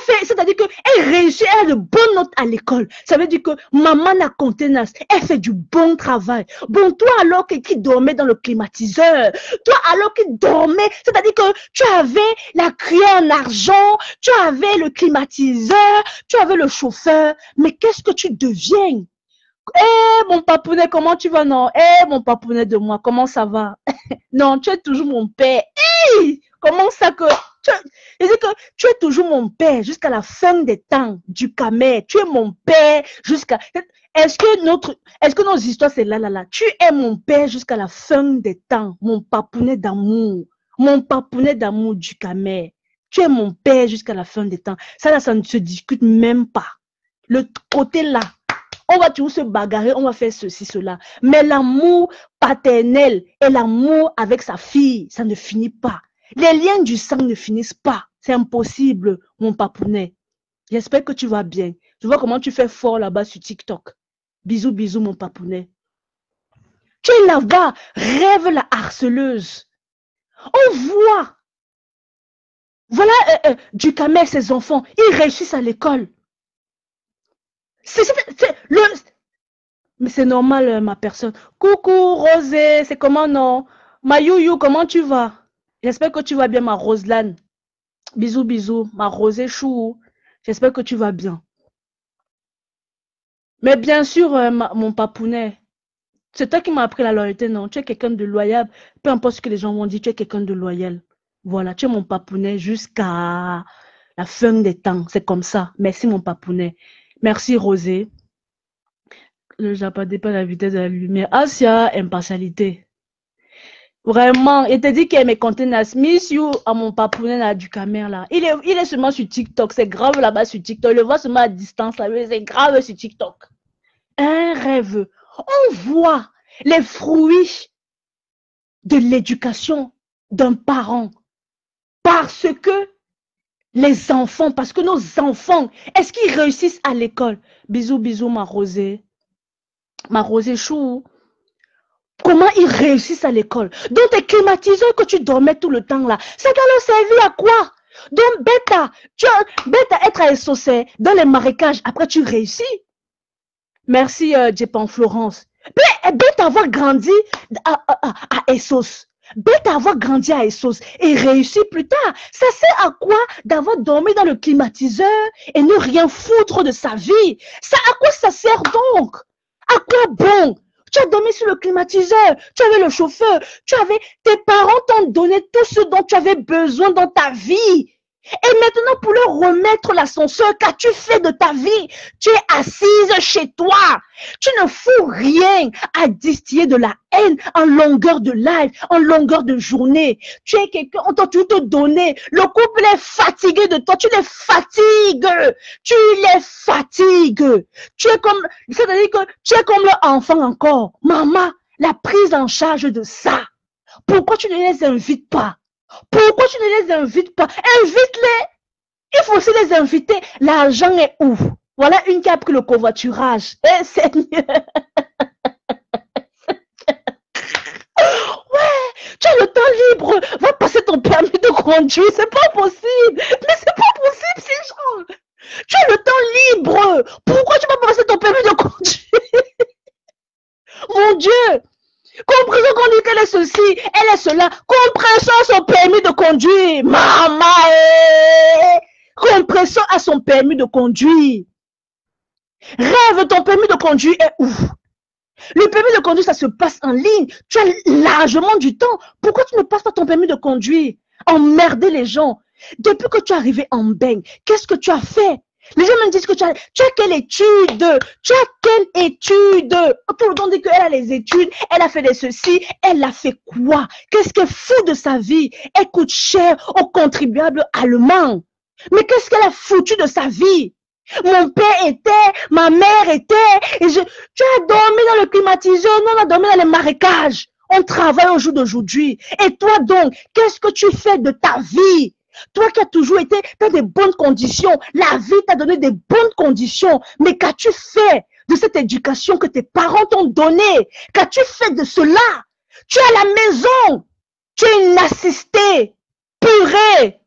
c'est-à-dire qu'elle réussit, elle a de bonnes notes à l'école. Ça veut dire que maman n'a contenace, elle fait du bon travail. Bon, toi alors qui dormait dans le climatiseur, toi alors qui dormait, c'est-à-dire que tu avais la cuillère en argent, tu avais le climatiseur, tu avais le chauffeur, mais qu'est-ce que tu deviens? Eh, mon papounet, comment tu vas? Non, mon papounet de moi, comment ça va? Non, tu es toujours mon père. Hey, comment ça que... Je dis que tu es toujours mon père jusqu'à la fin des temps du Camer. Tu es mon père jusqu'à... Est-ce que nos histoires, c'est là? Tu es mon père jusqu'à la fin des temps, mon papounet d'amour. Mon papounet d'amour du Camer. Tu es mon père jusqu'à la fin des temps. Ça, là, ça ne se discute même pas. Le côté là, On va toujours se bagarrer, on va faire ceci, cela. Mais l'amour paternel et l'amour avec sa fille, ça ne finit pas. Les liens du sang ne finissent pas. C'est impossible, mon papounet. J'espère que tu vas bien. Je vois comment tu fais fort là-bas sur TikTok. Bisous, bisous, mon papounet. Tu es là-bas, rêve la harceleuse. On voit. Voilà Ducamel, ses enfants, ils réussissent à l'école. Mais c'est normal, ma personne. Coucou, Rosé, c'est comment non? Ma Youyou, comment tu vas? J'espère que tu vas bien, ma Roselane. Bisous, bisous, ma Rosé Chou. J'espère que tu vas bien. Mais bien sûr, mon papounet, c'est toi qui m'as appris la loyauté, non? Tu es quelqu'un de loyal. Peu importe ce que les gens vont dire, tu es quelqu'un de loyal. Voilà, tu es mon papounet jusqu'à la fin des temps. C'est comme ça. Merci, mon papounet. Merci, Rosé. Le Japon dépend de la vitesse de la lumière. Asia, impartialité. Vraiment, il te dit qu'il est contenance. Miss you à mon papounet là, du caméra là. Il est seulement sur TikTok. C'est grave là-bas sur TikTok. Il le voit seulement à distance là. C'est grave sur TikTok. Un rêve. On voit les fruits de l'éducation d'un parent. Parce que les enfants, parce que nos enfants, est-ce qu'ils réussissent à l'école? Bisous, bisous, ma Rosée. Ma Rosée Chou. Comment ils réussissent à l'école? Donc, tes climatiseurs que tu dormais tout le temps là, ça doit leur servir à quoi? Donc, bêta, être à Essocé, dans les marécages, après tu réussis. Merci, Djepan Florence. Bêta avoir grandi à Essos. Bêta avoir grandi à Essos et réussi plus tard. Ça sert à quoi d'avoir dormi dans le climatiseur et ne rien foutre de sa vie? Ça, à quoi ça sert donc? À quoi bon? Tu as dormi sur le climatiseur, tu avais le chauffeur, tes parents t'ont donné tout ce dont tu avais besoin dans ta vie. Et maintenant, pour leur remettre l'ascenseur, qu'as-tu fait de ta vie? Tu es assise chez toi. Tu ne fous rien à distiller de la haine en longueur de live, en longueur de journée. Tu es quelqu'un, on t'a tout te donné. Le couple est fatigué de toi. Tu les fatigues. Tu les fatigues. C'est-à-dire que tu es comme leur enfant encore. Maman, la prise en charge de ça. Pourquoi tu ne les invites pas? Pourquoi tu ne les invites pas? Invite-les. Il faut aussi les inviter. L'argent est où? Voilà une qui a pris le covoiturage. Eh, Seigneur. Ouais, tu as le temps libre. Va passer ton permis de conduire. C'est pas possible. Mais c'est pas possible, ces gens. Tu as le temps libre. Pourquoi tu vas pas passer ton permis de conduire? Mon Dieu. Comprenons qu'on dit qu'elle est ceci, elle est cela. Compression à son permis de conduire. Maman, compression à son permis de conduire. Rêve, ton permis de conduire est où? Le permis de conduire, ça se passe en ligne. Tu as largement du temps. Pourquoi tu ne passes pas ton permis de conduire? Emmerder les gens. Depuis que tu es arrivé en Beng, qu'est-ce que tu as fait? Les gens me disent que tu as quelle étude? Tu as quelle étude? Tout le temps dit qu'elle a les études, elle a fait des ceci, elle a fait quoi? Qu'est-ce qu'elle fout de sa vie? Elle coûte cher aux contribuables allemands. Mais qu'est-ce qu'elle a foutu de sa vie? Mon père était, ma mère était, tu as dormi dans le climatiseur, nous on a dormi dans les marécages. On travaille au jour d'aujourd'hui. Et toi donc, qu'est-ce que tu fais de ta vie? Toi qui as toujours été dans des bonnes conditions, la vie t'a donné des bonnes conditions, mais qu'as-tu fait de cette éducation que tes parents t'ont donnée? Qu'as-tu fait de cela? Tu es à la maison, tu es une assistée, purée.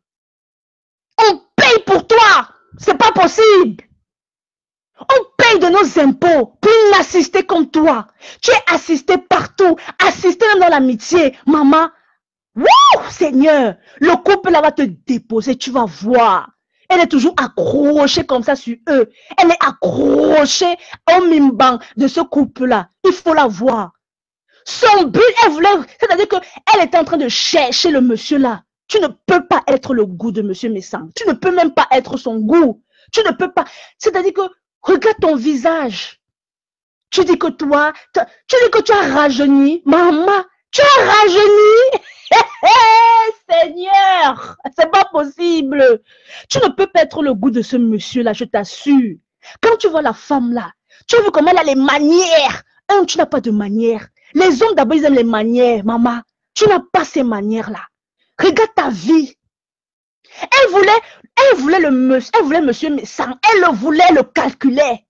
On paye pour toi, c'est pas possible. On paye de nos impôts pour une assistée comme toi. Tu es assistée partout, assistée même dans l'amitié, maman. Wouh, Seigneur, le couple là va te déposer, tu vas voir. Elle est toujours accrochée comme ça sur eux. Elle est accrochée au mimban de ce couple-là. Il faut la voir. Son but, elle voulait, c'est-à-dire qu'elle était en train de chercher le monsieur là. Tu ne peux pas être le goût de monsieur Messang. Tu ne peux même pas être son goût. Tu ne peux pas. C'est-à-dire que, regarde ton visage. Tu dis que toi, tu dis que tu as rajeuni. Maman, tu as rajeuni. Seigneur, c'est pas possible. Tu ne peux pas être le goût de ce monsieur-là, je t'assure. Quand tu vois la femme là, Tu as vu comment elle a les manières. Tu n'as pas de manières. Les hommes d'abord, ils aiment les manières, maman. Tu n'as pas ces manières-là. Regarde ta vie. Elle voulait monsieur médecin. Elle le voulait, le calculait.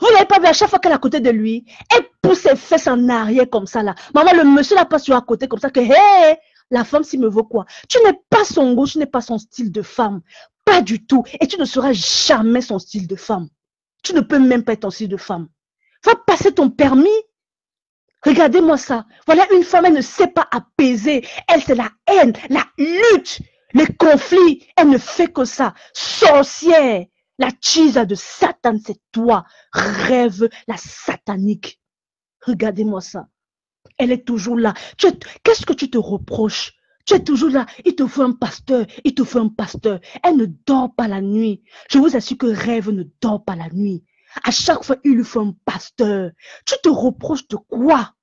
Vous n'avez pas vu à chaque fois qu'elle est à côté de lui, elle pousse ses fesses en arrière comme ça là. Maman, le monsieur là passe sur à côté comme ça que, hé, la femme s'il me veut quoi? Tu n'es pas son goût, tu n'es pas son style de femme. Pas du tout. Et tu ne seras jamais son style de femme. Tu ne peux même pas être ton style de femme. Va passer ton permis. Regardez-moi ça. Voilà une femme, elle ne sait pas apaiser. Elle, c'est la haine, la lutte, les conflits. Elle ne fait que ça. Sorcière. La chisa de Satan, c'est toi. Rêve, la satanique. Regardez-moi ça. Elle est toujours là. Qu'est-ce que tu te reproches? Tu es toujours là. Il te faut un pasteur. Il te faut un pasteur. Elle ne dort pas la nuit. Je vous assure que Rêve ne dort pas la nuit. À chaque fois, il lui faut un pasteur. Tu te reproches de quoi?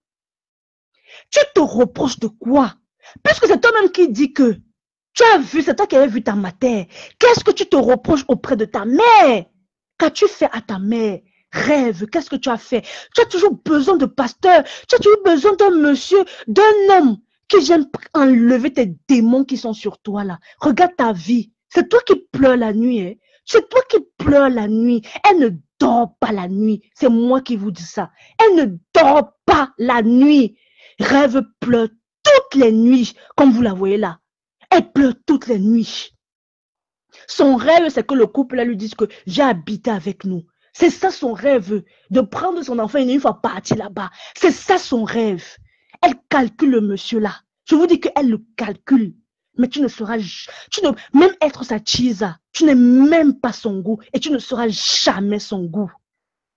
Tu te reproches de quoi? Puisque c'est toi-même qui dis que tu as vu, c'est toi qui avais vu ta mère. Qu'est-ce que tu te reproches auprès de ta mère? Qu'as-tu fait à ta mère? Rêve, qu'est-ce que tu as fait? Tu as toujours besoin de pasteur. Tu as toujours besoin d'un monsieur, d'un homme qui vienne enlever tes démons qui sont sur toi là. Regarde ta vie. C'est toi qui pleures la nuit. Hein? C'est toi qui pleures la nuit. Elle ne dort pas la nuit. C'est moi qui vous dis ça. Elle ne dort pas la nuit. Rêve pleure toutes les nuits, comme vous la voyez là. Elle pleure toutes les nuits. Son rêve, c'est que le couple là lui dise que j'ai habité avec nous. C'est ça son rêve, de prendre son enfant et une fois partir là-bas. C'est ça son rêve. Elle calcule le monsieur là. Je vous dis qu'elle le calcule. Mais tu ne seras, même être sa chisa, tu n'es même pas son goût et tu ne seras jamais son goût.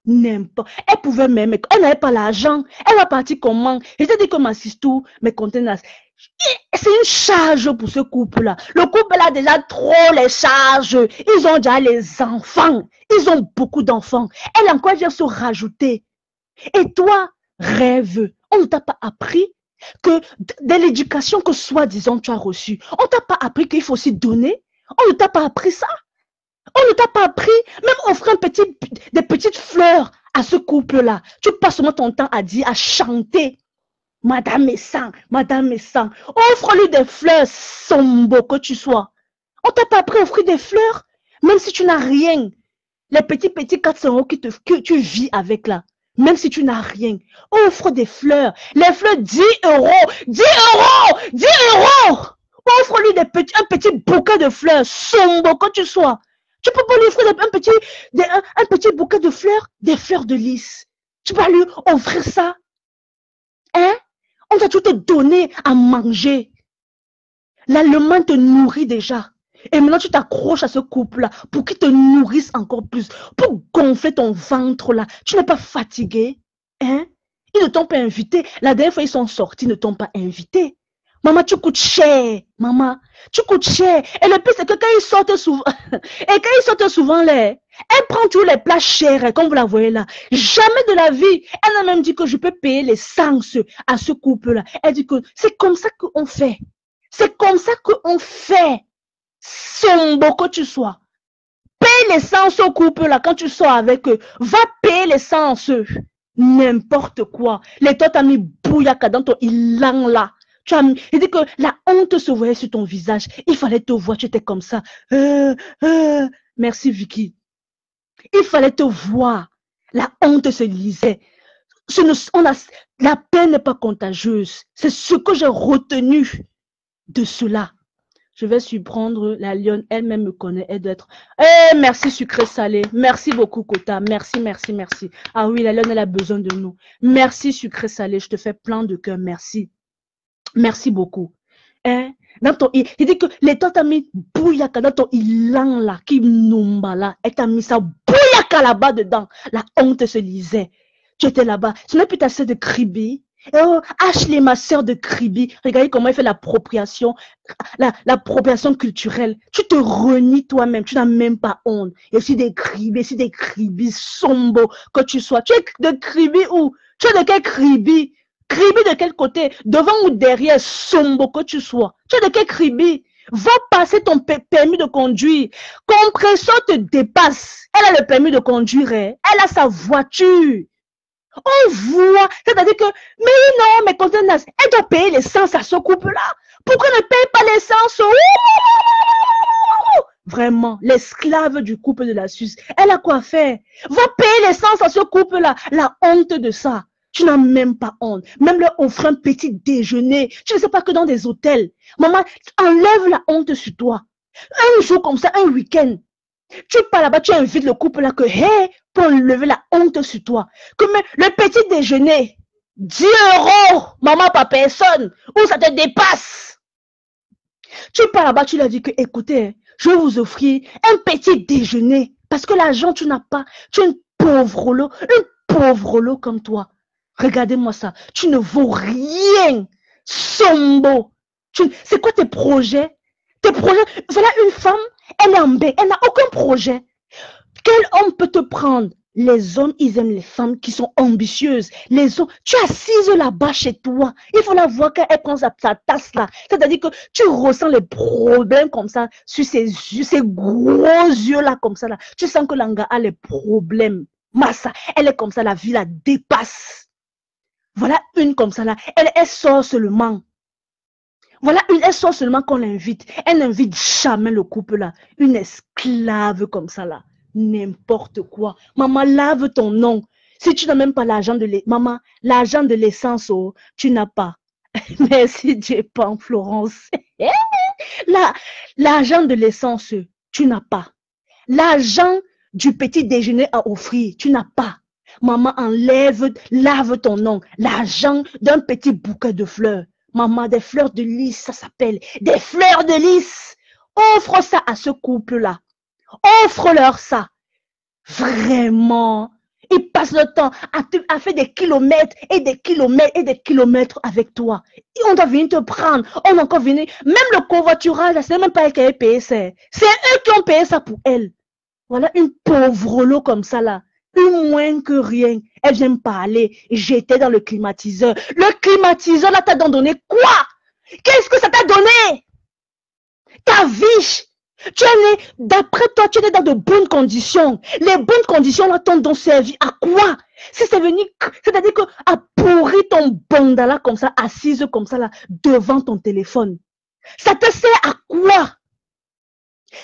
N'importe. Elle pouvait même, elle n'avait pas l'argent. Elle va partir comment? Je te dis que ma sister, mes conteneurs, c'est une charge pour ce couple-là. Le couple a déjà trop les charges. Ils ont déjà les enfants. Ils ont beaucoup d'enfants. Elle encore vient se rajouter. Et toi, Rêve, on ne t'a pas appris que de l'éducation que soi-disant tu as reçue, on ne t'a pas appris qu'il faut aussi donner. On ne t'a pas appris ça. On ne t'a pas appris, même offrir des petites fleurs à ce couple-là. Tu passes seulement ton temps à dire, à chanter. Madame Messan, Madame Messan, offre-lui des fleurs, sombo que tu sois. On t'a pas appris à offrir des fleurs, même si tu n'as rien. Les petits 400 euros que tu vis avec là, même si tu n'as rien. Offre des fleurs. Les fleurs, 10 euros, 10 euros, 10 euros. Offre-lui un petit bouquet de fleurs, sombo que tu sois. Tu peux pas lui offrir un petit bouquet de fleurs, des fleurs de lys. Tu vas lui offrir ça. Hein? On va tout te donner à manger. L'allemand te nourrit déjà. Et maintenant, tu t'accroches à ce couple-là pour qu'il te nourrisse encore plus. Pour gonfler ton ventre là. Tu n'es pas fatigué. Hein? Ils ne t'ont pas invité. La dernière fois, ils sont sortis, ils ne t'ont pas invité. Maman, tu coûtes cher. Maman, tu coûtes cher. Et le pire, c'est que quand ils sortent souvent, elle prend toujours les plats chers, comme vous la voyez là. Jamais de la vie. Elle a même dit que je peux payer l'essence à ce couple-là. Elle dit que c'est comme ça qu'on fait. C'est comme ça qu'on fait. Sombo que tu sois. Paye l'essence au couple-là quand tu sors avec eux. Va payer l'essence. N'importe quoi. Les toi t'as mis bouyaka dans ton ilang là. Il dit que la honte se voyait sur ton visage. Il fallait te voir, tu étais comme ça. Merci Vicky. Il fallait te voir. La honte se lisait. La peine n'est pas contagieuse. C'est ce que j'ai retenu de cela. Je vais surprendre la lionne. Elle-même me connaît. Elle doit être... merci sucré salé. Merci beaucoup Kota. Merci, merci, merci. Ah oui, la lionne, elle a besoin de nous. Merci sucré salé. Je te fais plein de cœur. Merci. Merci beaucoup. Hein? Il dit que l'état t'a mis bouyaka dans ton ilang là, qui numba là, elle t'a mis ça bouyaka là-bas dedans. La honte se lisait. Tu étais là-bas. Ce n'est plus ta sœur de Kribi. Oh, Ashley, ma sœur de Kribi. Regardez comment elle fait l'appropriation culturelle. Tu te renies toi-même. Tu n'as même pas honte. Et si des Kribi, sombo, que tu sois. Tu es de Kribi ou? Tu es de quel Kribi? Kribi de quel côté? Devant ou derrière, sombo que tu sois. Tu es de quel Kribi? Va passer ton permis de conduire. Compresso te dépasse. Elle a le permis de conduire. Elle a sa voiture. On voit. C'est-à-dire que, mais non, mais contenance, elle doit payer l'essence à ce couple-là. Pourquoi ne paye pas l'essence? Vraiment, l'esclave du couple de la Suisse. Elle a quoi faire? Va payer l'essence à ce couple-là. La honte de ça. Tu n'as même pas honte. Même leur offrir un petit déjeuner. Tu ne sais pas que dans des hôtels. Maman, enlève la honte sur toi. Un jour comme ça, un week-end. Tu pars là-bas, tu invites le couple là que, hey, pour enlever la honte sur toi. Comme le petit déjeuner, 10 €, maman, pas personne, ou ça te dépasse. Tu pars là-bas, tu leur dis que, écoutez, je vais vous offrir un petit déjeuner. Parce que l'argent, tu n'as pas. Tu es une pauvre lot comme toi. Regardez-moi ça. Tu ne vaux rien. Sombo. C'est quoi tes projets? Tes projets. Voilà une femme, elle est en bain. Elle n'a aucun projet. Quel homme peut te prendre? Les hommes, ils aiment les femmes qui sont ambitieuses. Les hommes, tu es assise là-bas chez toi. Il faut la voir quand elle prend sa tasse là. C'est-à-dire que tu ressens les problèmes comme ça sur ses yeux, ses gros yeux là comme ça là. Tu sens que l'anga a les problèmes. Massa, elle est comme ça, la vie la dépasse. Voilà une comme ça là. Elle sort seulement. Voilà une, elle sort seulement qu'on l'invite. Elle n'invite jamais le couple là. Une esclave comme ça là. N'importe quoi. Maman, lave ton nom. Si tu n'as même pas l'argent de l'essence, maman, l'argent de l'essence, oh, tu n'as pas. Merci Dieu, pas Florence. L'argent de l'essence, tu n'as pas. L'argent du petit déjeuner à offrir, tu n'as pas. Maman, lave ton nom. L'argent d'un petit bouquet de fleurs. Maman, des fleurs de lys, ça s'appelle. Des fleurs de lys. Offre ça à ce couple-là. Offre-leur ça. Vraiment. Ils passent le temps à faire des kilomètres et des kilomètres et des kilomètres avec toi. Et on doit venir te prendre. On va encore venir. Même le covoiturage, c'est même pas elle qui a payé ça. C'est eux qui ont payé ça pour elle. Voilà une pauvre lot comme ça là. Une moins que rien. Elle vient me parler. J'étais dans le climatiseur. Le climatiseur là t'a donné quoi? Qu'est-ce que ça t'a donné? Ta vie. Tu es né, d'après toi, tu es né dans de bonnes conditions. Les bonnes conditions là t'ont donc servi à quoi? Si c'est venu, c'est-à-dire que à pourrir ton bandala comme ça, assise comme ça là, devant ton téléphone. Ça te sert à quoi?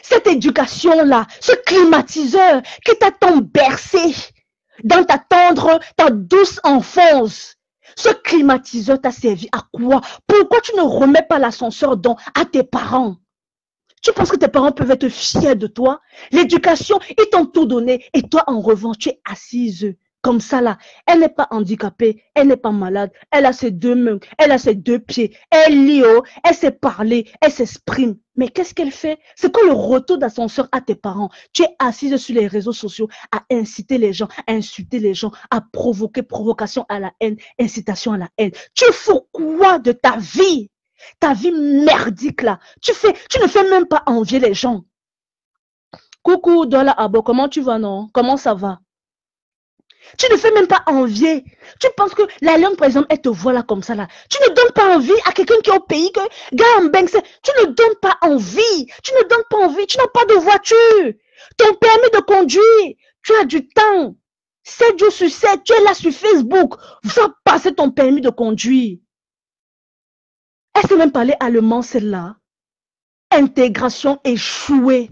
Cette éducation-là, ce climatiseur qui t'a tant bercé dans ta tendre, ta douce enfance. Ce climatiseur t'a servi à quoi? Pourquoi tu ne remets pas l'ascenseur à tes parents? Tu penses que tes parents peuvent être fiers de toi? L'éducation, ils t'ont tout donné. Et toi, en revanche, tu es assise comme ça là. Elle n'est pas handicapée, elle n'est pas malade. Elle a ses 2 mains, elle a ses 2 pieds. Elle lit, elle sait parler, elle s'exprime. Mais qu'est-ce qu'elle fait? C'est que le retour d'ascenseur à tes parents. Tu es assise sur les réseaux sociaux à inciter les gens, à insulter les gens, à provoquer provocation à la haine, incitation à la haine. Tu fous quoi de ta vie? Ta vie merdique là. Tu ne fais même pas envier les gens. Coucou Dola Abo, comment tu vas non? Comment ça va? Tu ne fais même pas envier. Tu penses que la langue, par exemple, elle te voit là comme ça là. Tu ne donnes pas envie à quelqu'un qui est au pays que Gambeng, tu ne donnes pas envie. Tu ne donnes pas envie. Tu n'as pas de voiture. Ton permis de conduire. Tu as du temps. 7 jours sur 7, tu es là sur Facebook. Va passer ton permis de conduire. Elle sait même parler allemand, celle-là. Intégration échouée.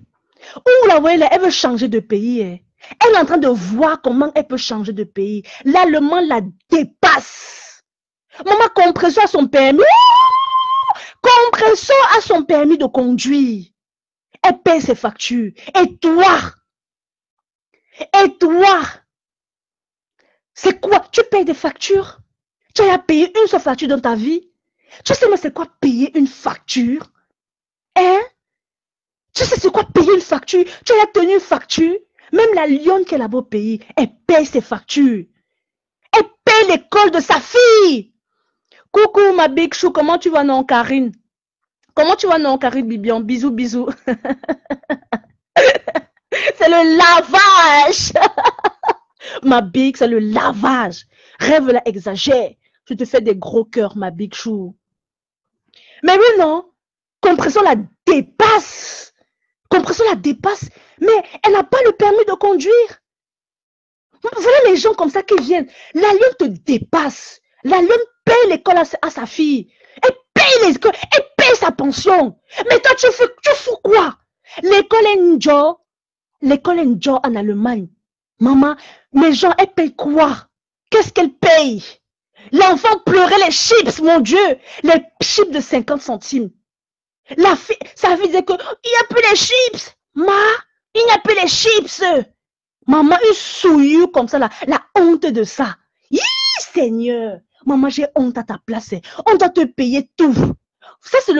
Ouh, la voyez là, elle veut changer de pays. Hein. Elle est en train de voir comment elle peut changer de pays. L'allemand la dépasse. Maman, Compresso a son permis. Compresso a son permis de conduire. Elle paye ses factures. Et toi, c'est quoi? Tu payes des factures? Tu as payé une seule facture dans ta vie? Tu sais, mais c'est quoi payer une facture? Hein? Tu sais, c'est quoi payer une facture? Tu as tenu une facture? Même la lionne qui est là-bas au pays, elle paye ses factures. Elle paye l'école de sa fille. Coucou, ma big chou, comment tu vas, non, Karine? Comment tu vas, non, Karine Bibian? Bisous, bisous. C'est le lavage. Ma big, c'est le lavage. Rêve là, exagère. Je te fais des gros cœurs, ma big chou. Mais oui, non. Compression la dépasse. Comprenez, la dépasse. Mais elle n'a pas le permis de conduire. Voilà les gens comme ça qui viennent. La lionne te dépasse. La lionne paye l'école à sa fille. Elle paye l'école. Elle paye sa pension. Mais toi, tu fous quoi? L'école Enjo. L'école Enjo en Allemagne. Maman, mes gens, elle paye quoi? Qu'est-ce qu'elle paye? L'enfant pleurait les chips, mon Dieu. Les chips de 50 centimes. La fille, ça veut dire que il n'y a plus les chips. Il n'y a plus les chips. Maman, une souillure comme ça, la honte de ça. Hi, Seigneur. Maman, j'ai honte à ta place. On doit te payer tout. Ça, c'est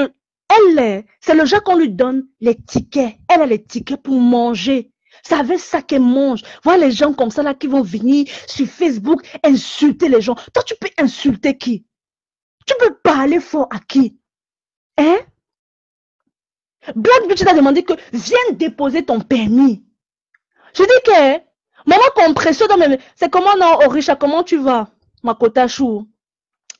le genre qu'on lui donne les tickets. Elle a les tickets pour manger. C'est avec ça qu'elle mange. Voilà les gens comme ça là qui vont venir sur Facebook insulter les gens. Toi, tu peux insulter qui? Tu peux parler fort à qui? Hein? Black Bitch t'a demandé que viens déposer ton permis. Je dis que maman compression dans mes... C'est comment non, Orisha, comment tu vas? Makota Chou.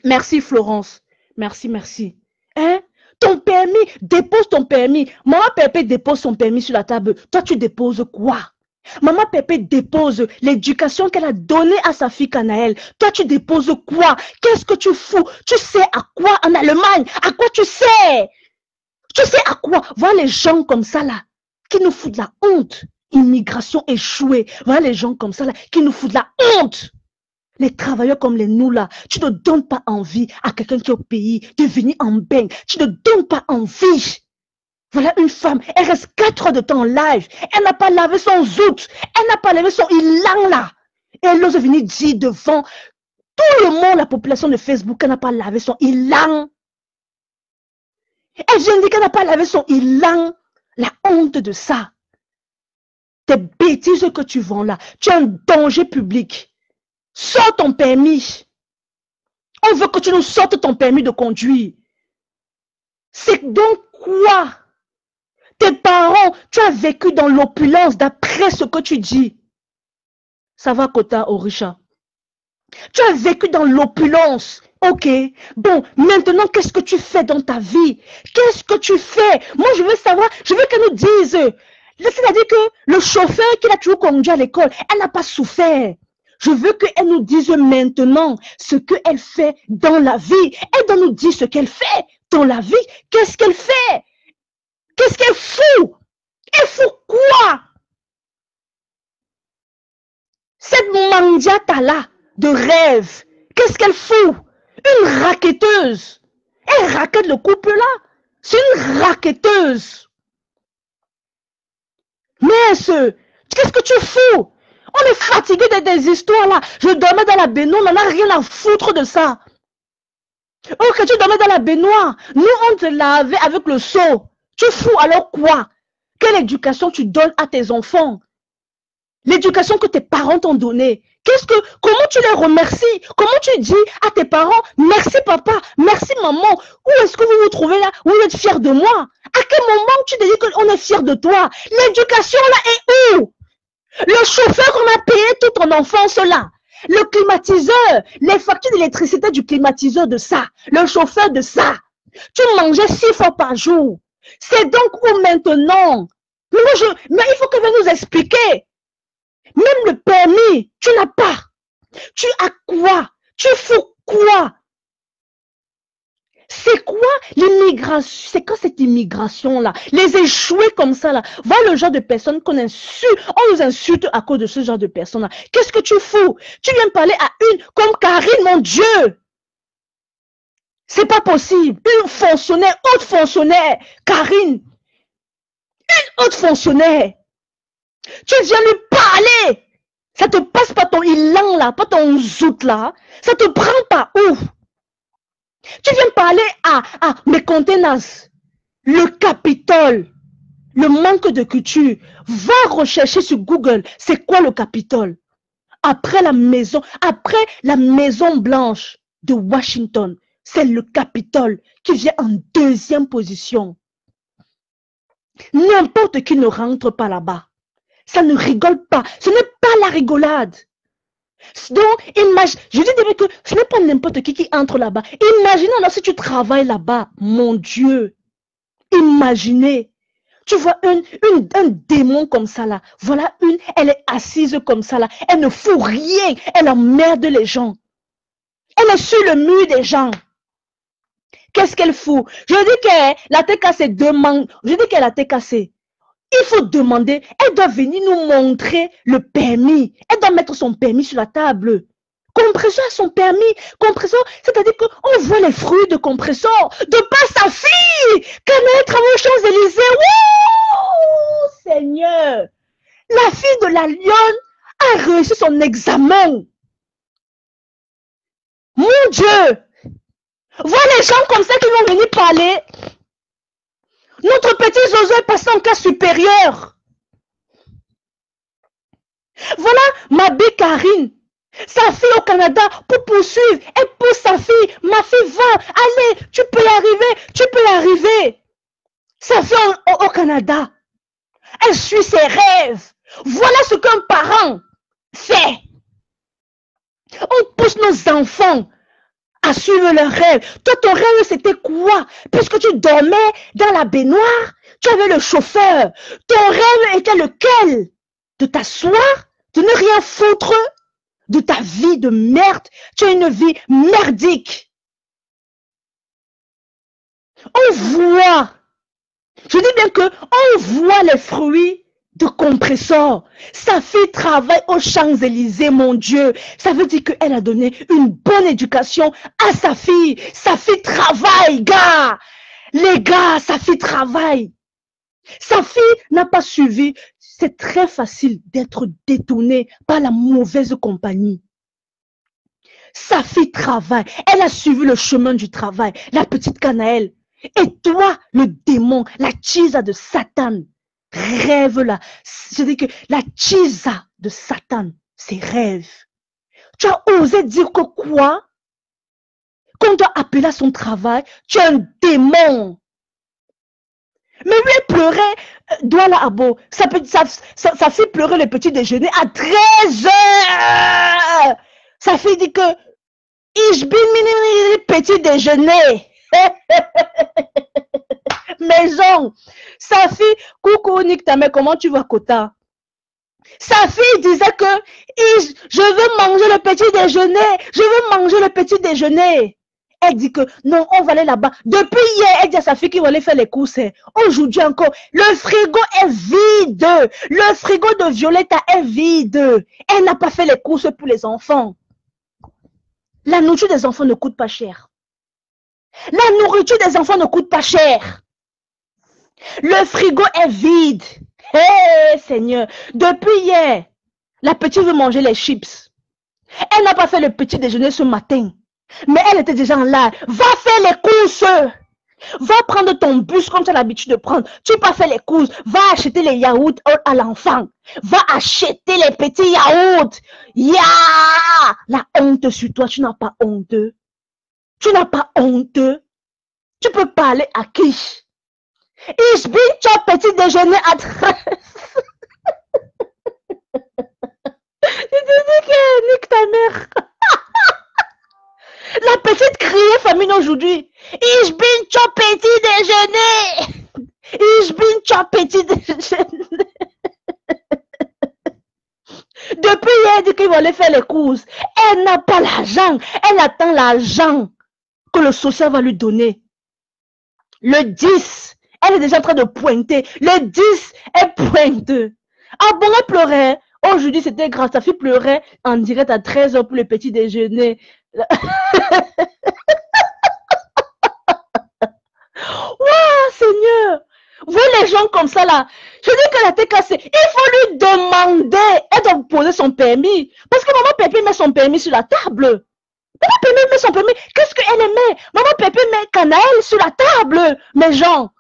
Merci Florence. Merci. Hein? Ton permis, dépose ton permis. Maman Pépé dépose son permis sur la table. Toi, tu déposes quoi? Maman Pépé dépose l'éducation qu'elle a donnée à sa fille Canaël. Toi, tu déposes quoi? Qu'est-ce que tu fous? Tu sais à quoi en Allemagne? À quoi tu sais? Tu sais à quoi? Voilà les gens comme ça là, qui nous foutent de la honte. Immigration échouée. Voilà les gens comme ça là, qui nous foutent de la honte. Les travailleurs comme les nous là, tu ne donnes pas envie à quelqu'un qui est au pays de venir en bain. Tu ne donnes pas envie. Voilà une femme, elle reste 4 heures de temps en live. Elle n'a pas lavé son zout. Elle n'a pas lavé son ilang là. Et elle ose venir dire devant tout le monde, la population de Facebook, qu'elle n'a pas lavé son ilang. Elle vient dire qu'elle n'a pas lavé son ilang. La honte de ça. Tes bêtises que tu vends là, tu es un danger public. Sors ton permis. On veut que tu nous sortes ton permis de conduire. C'est donc quoi? Tes parents, tu as vécu dans l'opulence d'après ce que tu dis. Ça va, Kota Orisha? Tu as vécu dans l'opulence. Ok. Bon, maintenant, qu'est-ce que tu fais dans ta vie? Qu'est-ce que tu fais? Moi, je veux savoir, je veux qu'elle nous dise. C'est-à-dire que le chauffeur qui l'a toujours conduit à l'école, elle n'a pas souffert. Je veux qu'elle nous dise maintenant ce qu'elle fait dans la vie. Elle doit nous dire ce qu'elle fait dans la vie. Qu'est-ce qu'elle fait? Qu'est-ce qu'elle fout? Elle fout quoi? Cette mandiata-là de rêve, qu'est-ce qu'elle fout? Une raquetteuse. Elle raquette le couple-là. C'est une raquetteuse. Mais qu'est-ce que tu fous? On est fatigué des histoires là. Je dormais dans la baignoire, on n'a rien à foutre de ça. Ok, tu dormais dans la baignoire. Nous, on te lavait avec le seau. Tu fous alors quoi? Quelle éducation tu donnes à tes enfants? L'éducation que tes parents t'ont donnée. Comment tu les remercies? Comment tu dis à tes parents, merci papa, merci maman. Où est-ce que vous vous trouvez là? Vous êtes fiers de moi? À quel moment tu te dis qu'on est fiers de toi? L'éducation là est où? Le chauffeur qu'on a payé toute ton enfance là. Le climatiseur, les factures d'électricité du climatiseur de ça. Le chauffeur de ça. Tu mangeais 6 fois par jour. C'est donc où maintenant? Mais il faut qu'elle vienne nous expliquer. Même le permis, tu n'as pas. Tu as quoi? Tu fous quoi? C'est quoi l'immigration? C'est quoi cette immigration-là? Les échoués comme ça, là. Voilà le genre de personnes qu'on insulte. On nous insulte à cause de ce genre de personnes-là. Qu'est-ce que tu fous? Tu viens parler à une comme Karine, mon Dieu. C'est pas possible. Une fonctionnaire, haute fonctionnaire. Karine. Une haute fonctionnaire. Tu viens lui parler. Ça te passe pas ton ilan là, pas ton zout là. Ça te prend pas où? Tu viens parler à mes conteneurs, le Capitole, le manque de culture. Va rechercher sur Google, c'est quoi le Capitole? Après la Maison Blanche de Washington, c'est le Capitole qui vient en 2e position. N'importe qui ne rentre pas là-bas. Ça ne rigole pas. Ce n'est pas la rigolade. Donc, je dis que ce n'est pas n'importe qui entre là-bas. Imagine alors si tu travailles là-bas, mon Dieu. Imaginez. Tu vois un démon comme ça là. Voilà elle est assise comme ça là. Elle ne fout rien. Elle emmerde les gens. Elle est sur le mur des gens. Qu'est-ce qu'elle fout? Je dis qu'elle a tête cassée Je dis qu'elle a tête cassée. Il faut demander. Elle doit venir nous montrer le permis. Elle doit mettre son permis sur la table. Compresseur a son permis. Compresseur, c'est-à-dire qu'on voit les fruits de compresseur. De par sa fille. Canaël travaille aux Champs-Élysées. Wouh! Seigneur. La fille de la lionne a réussi son examen. Mon Dieu. Voilà les gens comme ça qui vont venir parler. Notre petit Zozo est passé en cas supérieur. Voilà ma belle Karine. Sa fille au Canada pour poursuivre. Elle pousse sa fille. Ma fille va. Allez, tu peux y arriver. Tu peux y arriver. Sa fille au Canada. Elle suit ses rêves. Voilà ce qu'un parent fait. On pousse nos enfants à suivre leurs rêves. Toi, ton rêve, c'était quoi? Puisque tu dormais dans la baignoire, tu avais le chauffeur. Ton rêve était lequel? De t'asseoir, de ne rien foutre de ta vie de merde. Tu as une vie merdique. On voit, je dis bien que on voit les fruits de compresseur. Sa fille travaille aux Champs-Élysées, mon Dieu. Ça veut dire qu'elle a donné une bonne éducation à sa fille. Sa fille travaille, gars. Les gars, sa fille travaille. Sa fille n'a pas suivi. C'est très facile d'être détournée par la mauvaise compagnie. Sa fille travaille. Elle a suivi le chemin du travail. La petite Canaël. Et toi, le démon, la chisa de Satan, rêve là. Je dis que la chisa de Satan, c'est rêve. Tu as osé dire que quoi? Qu'on doit appeler à son travail, tu es un démon. Mais lui, elle pleurait, Douala Abo, sa fille pleurait le petit déjeuner à 13 heures. Sa fille dit que, ich bin mini petit déjeuner. Maison. Sa fille, coucou Nick ta mère, comment tu vas Kota? Sa fille disait que, je veux manger le petit déjeuner. Je veux manger le petit déjeuner. Elle dit que non, on va aller là-bas. Depuis hier, elle dit à sa fille qu'il va aller faire les courses. Aujourd'hui encore, le frigo est vide. Le frigo de Violetta est vide. Elle n'a pas fait les courses pour les enfants. La nourriture des enfants ne coûte pas cher. La nourriture des enfants ne coûte pas cher. Le frigo est vide. Hé, Seigneur. Depuis hier, la petite veut manger les chips. Elle n'a pas fait le petit déjeuner ce matin. Mais elle était déjà en live. Va faire les courses. Va prendre ton bus comme tu as l'habitude de prendre. Tu n'as pas fait les courses. Va acheter les yaourts à l'enfant. Va acheter les petits yaourts. Ya! La honte sur toi. Tu n'as pas honte. Tu n'as pas honte. Tu peux parler à qui? Ich bin tu as petit déjeuner à 13. Je te dis que nique ta mère. La petite criait famine aujourd'hui. Ich bin tu as petit déjeuner. Ich bin tu as petit déjeuner. Depuis hier, elle dit qu'il va aller faire les courses. Elle n'a pas l'argent. Elle attend l'argent que le social va lui donner. Le 10, elle est déjà en train de pointer. Le 10, elle pointe. Ah bon, elle pleurait. Aujourd'hui, c'était grave. Sa fille pleurait en direct à 13 h pour le petit déjeuner. Waouh, Seigneur. Vous les gens comme ça là. Je dis qu'elle a été cassée. Il faut lui demander. Elle doit poser son permis. Parce que maman Pépé met son permis sur la table. Maman Pépé met son permis. Qu'est-ce qu'elle met? Maman Pépé met Canaël sur la table. Mes gens.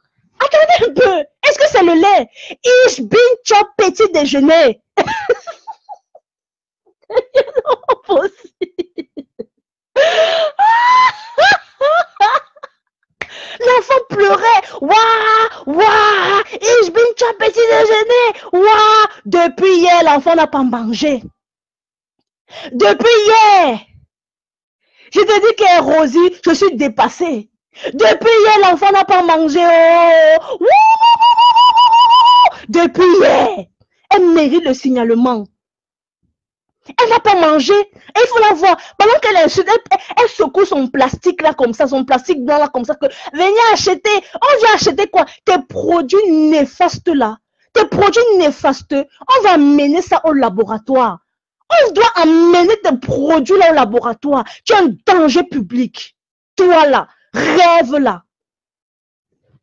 Attendez un peu. Est-ce que c'est le lait? Ich bin ton petit déjeuner. Non possible. L'enfant pleurait. Waouh, waouh, ich bin ton petit déjeuner. Waouh. Depuis hier, l'enfant n'a pas mangé. Depuis hier. Je te dis que Rosie, je suis dépassée. Depuis hier, l'enfant n'a pas mangé. Oh. Depuis hier, elle mérite le signalement. Elle n'a pas mangé. Et il faut la voir. Pendant qu'elle elle secoue son plastique là comme ça, son plastique blanc là comme ça. Que, venez acheter. On vient acheter quoi? Tes produits néfastes là. Tes produits néfastes. On va amener ça au laboratoire. On doit amener tes produits là au laboratoire. Tu es un danger public. Toi là, rêve là.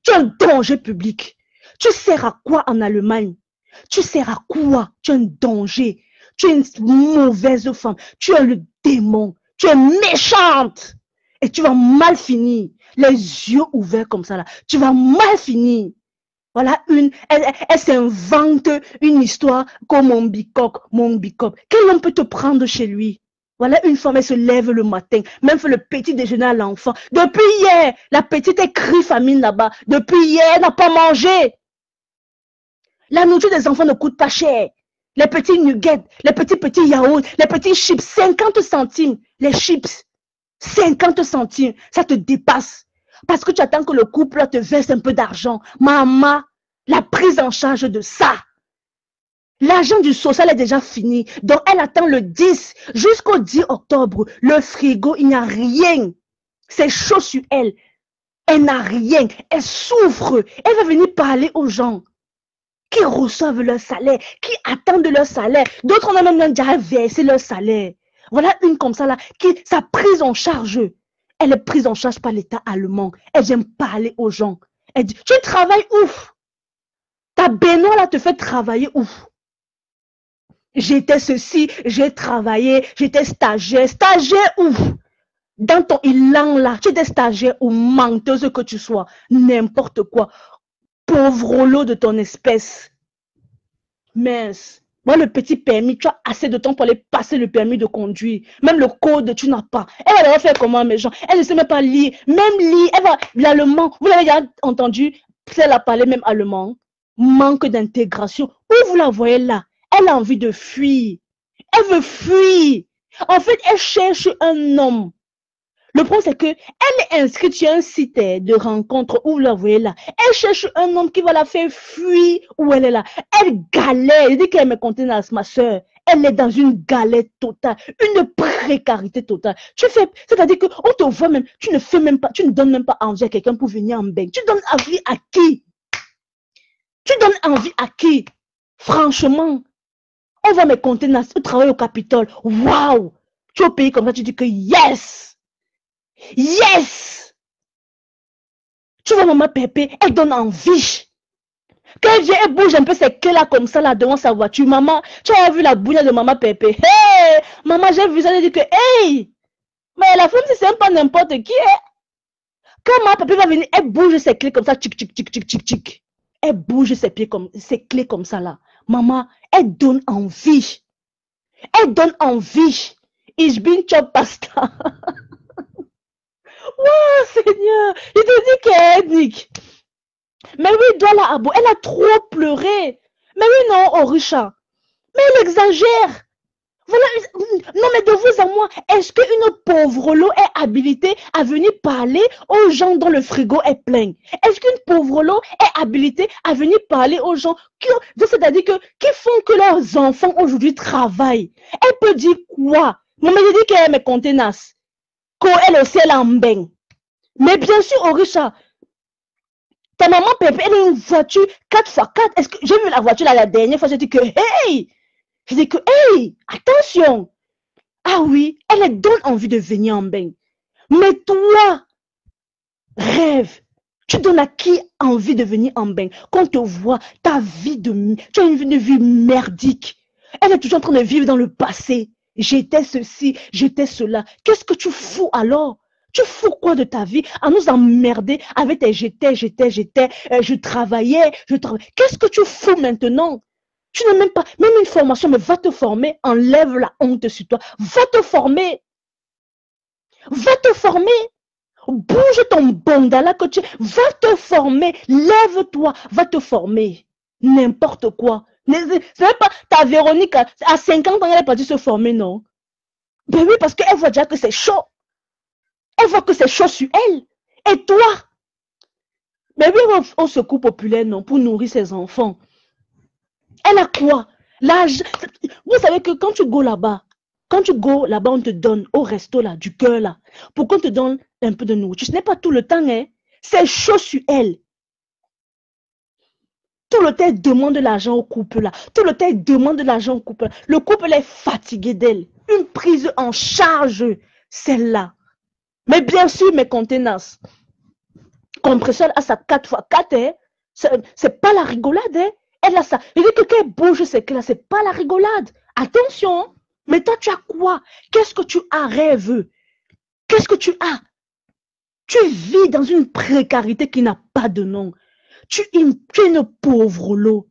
Tu es un danger public. Tu sers à quoi en Allemagne? Tu sers à quoi? Tu es un danger. Tu es une mauvaise femme. Tu es le démon. Tu es méchante. Et tu vas mal finir. Les yeux ouverts comme ça là. Tu vas mal finir. Voilà elle s'invente une histoire comme mon bicoque. Quel homme peut te prendre chez lui? Voilà une femme, elle se lève le matin, même fait le petit déjeuner à l'enfant. Depuis hier, la petite écrit famine là-bas. Depuis hier, elle n'a pas mangé. La nourriture des enfants ne coûte pas cher. Les petits nuggets, les petits yaourts, les petits chips, 50 centimes. Les chips, 50 centimes. Ça te dépasse. Parce que tu attends que le couple te verse un peu d'argent. Maman, la prise en charge de ça. L'argent du social est déjà fini. Donc, elle attend le 10 jusqu'au 10 octobre. Le frigo, il n'y a rien. C'est chaud sur elle. Elle n'a rien. Elle souffre. Elle va venir parler aux gens qui reçoivent leur salaire, qui attendent leur salaire. D'autres ont même déjà versé leur salaire. Voilà une comme ça là, qui sa prise en charge. Elle est prise en charge par l'État allemand. Elle vient parler aux gens. Elle dit, tu travailles où? Ta Benoît là te fait travailler où? J'étais ceci, j'ai travaillé, j'étais stagiaire. Stagiaire où? Dans ton ilan là, tu étais stagiaire ou menteuse que tu sois. N'importe quoi. Pauvre lot de ton espèce. Mince. Moi, le petit permis, tu as assez de temps pour aller passer le permis de conduire. Même le code, tu n'as pas. Elle va faire comment, mes gens? Elle ne sait même pas lire. Même lire, elle va l'allemand. Vous l'avez déjà entendu? Elle a parlé même allemand. Manque d'intégration. Où vous la voyez là? Elle a envie de fuir. Elle veut fuir. En fait, elle cherche un homme. Le problème, c'est que elle est inscrite sur un site de rencontre où vous la voyez là. Elle cherche un homme qui va la faire fuir où elle est là. Elle galère. Elle dit qu'elle me contenace, ma soeur. Elle est dans une galère totale, une précarité totale. C'est-à-dire qu'on te voit même, tu ne donnes même pas envie à quelqu'un pour venir en bain. Tu donnes envie à qui? Tu donnes envie à qui? Franchement, on va me contenacer, au travail au Capitole. Waouh! Tu es au pays comme ça, tu dis que yes! Yes! Tu vois maman Pépé, elle donne envie. Quand elle vient, elle bouge un peu ses clés là comme ça là devant sa voiture. Maman, tu as vu la bouille de maman Pépé? Hey! Maman, j'ai vu ça, elle dit que hey! Mais la femme, c'est même pas n'importe qui. Hein? Quand maman Pépé va venir, elle bouge ses clés comme ça, tchic, tchic, tchic, tchic, tchic, tchic. Elle bouge ses clés comme ça là. Maman, elle donne envie. Elle donne envie. Ich bin chop pasta. Oh Seigneur, il te dit qu'elle est nique. Mais oui, Douala Abou, elle a trop pleuré. Mais oui, non, Orisha. Mais elle exagère. Voilà, non mais de vous à moi, est-ce qu'une pauvre lot est habilitée à venir parler aux gens dont le frigo est plein? Est-ce qu'une pauvre lot est habilitée à venir parler aux gens c'est-à-dire qui font que leurs enfants aujourd'hui travaillent? Elle peut dire quoi? Maman, je dis qu'elle me contenace. Qu'elle aussi elle en bain. Mais bien sûr, Orisha, ta maman Pépé, elle a une voiture 4x4. Est-ce que j'ai vu la voiture là, la dernière fois, j'ai dit que hey! Je dis que, hey, attention. Ah oui, elle donne envie de venir en bain. Mais toi, rêve, tu donnes à qui envie de venir en bain? Quand on te voit, tu as une vie merdique. Elle est toujours en train de vivre dans le passé. J'étais ceci, j'étais cela. Qu'est-ce que tu fous alors? Tu fous quoi de ta vie à nous emmerder avec tes je travaillais. Qu'est-ce que tu fous maintenant? Tu n'as même pas, même une formation, mais va te former, enlève la honte sur toi. Va te former. Va te former. Bouge ton bandala que tu... Va te former. Lève-toi. Va te former. N'importe quoi. C'est même pas ta Véronique, à 50 ans, elle est partie se former, non? Ben oui, parce qu'elle voit déjà que c'est chaud. Elle voit que c'est chaud sur elle. Et toi, mais oui, au secours populaire, non, pour nourrir ses enfants. Elle a quoi? L'âge. Vous savez que quand tu go là-bas, on te donne au resto là, du cœur là, pour qu'on te donne un peu de nourriture. Ce n'est pas tout le temps, hein. C'est chaud sur elle. Tout le temps, elle demande de l'argent au couple là. Tout le temps, elle demande de l'argent au couple. Le couple est fatigué d'elle. Une prise en charge, celle-là. Mais bien sûr, mes contenances. Compresseur à sa 4x4, hein. C'est pas la rigolade, hein. Elle a ça. Il dit que quelqu'un bouge, c'est que là, c'est pas la rigolade. Attention. Mais toi, tu as quoi? Qu'est-ce que tu as, rêve? Qu'est-ce que tu as? Tu vis dans une précarité qui n'a pas de nom. Tu es une pauvre lot.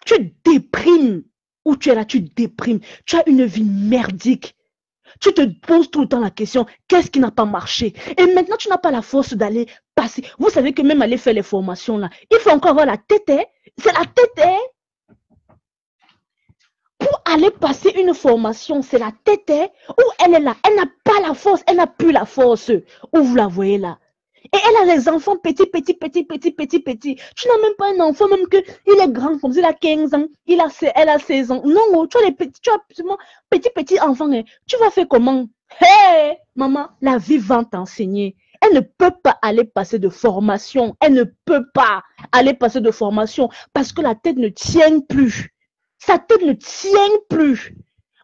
Tu déprimes. Où tu es là, tu déprimes. Tu as une vie merdique. Tu te poses tout le temps la question, qu'est-ce qui n'a pas marché? Et maintenant, tu n'as pas la force d'aller passer. Vous savez que même aller faire les formations là, il faut encore avoir la tête, hein? C'est la tête, hein? Pour aller passer une formation, c'est la tête, hein? Où elle est là, elle n'a pas la force, elle n'a plus la force. Où vous la voyez là? Et elle a les enfants petits. Tu n'as même pas un enfant, même que il est grand, comme il a 15 ans, elle a 16 ans. Non, tu as les petits, tu as absolument petits enfants. Hein. Tu vas faire comment? Hé, maman, la vie va t'enseigner. Elle ne peut pas aller passer de formation. Elle ne peut pas aller passer de formation parce que la tête ne tient plus. Sa tête ne tient plus.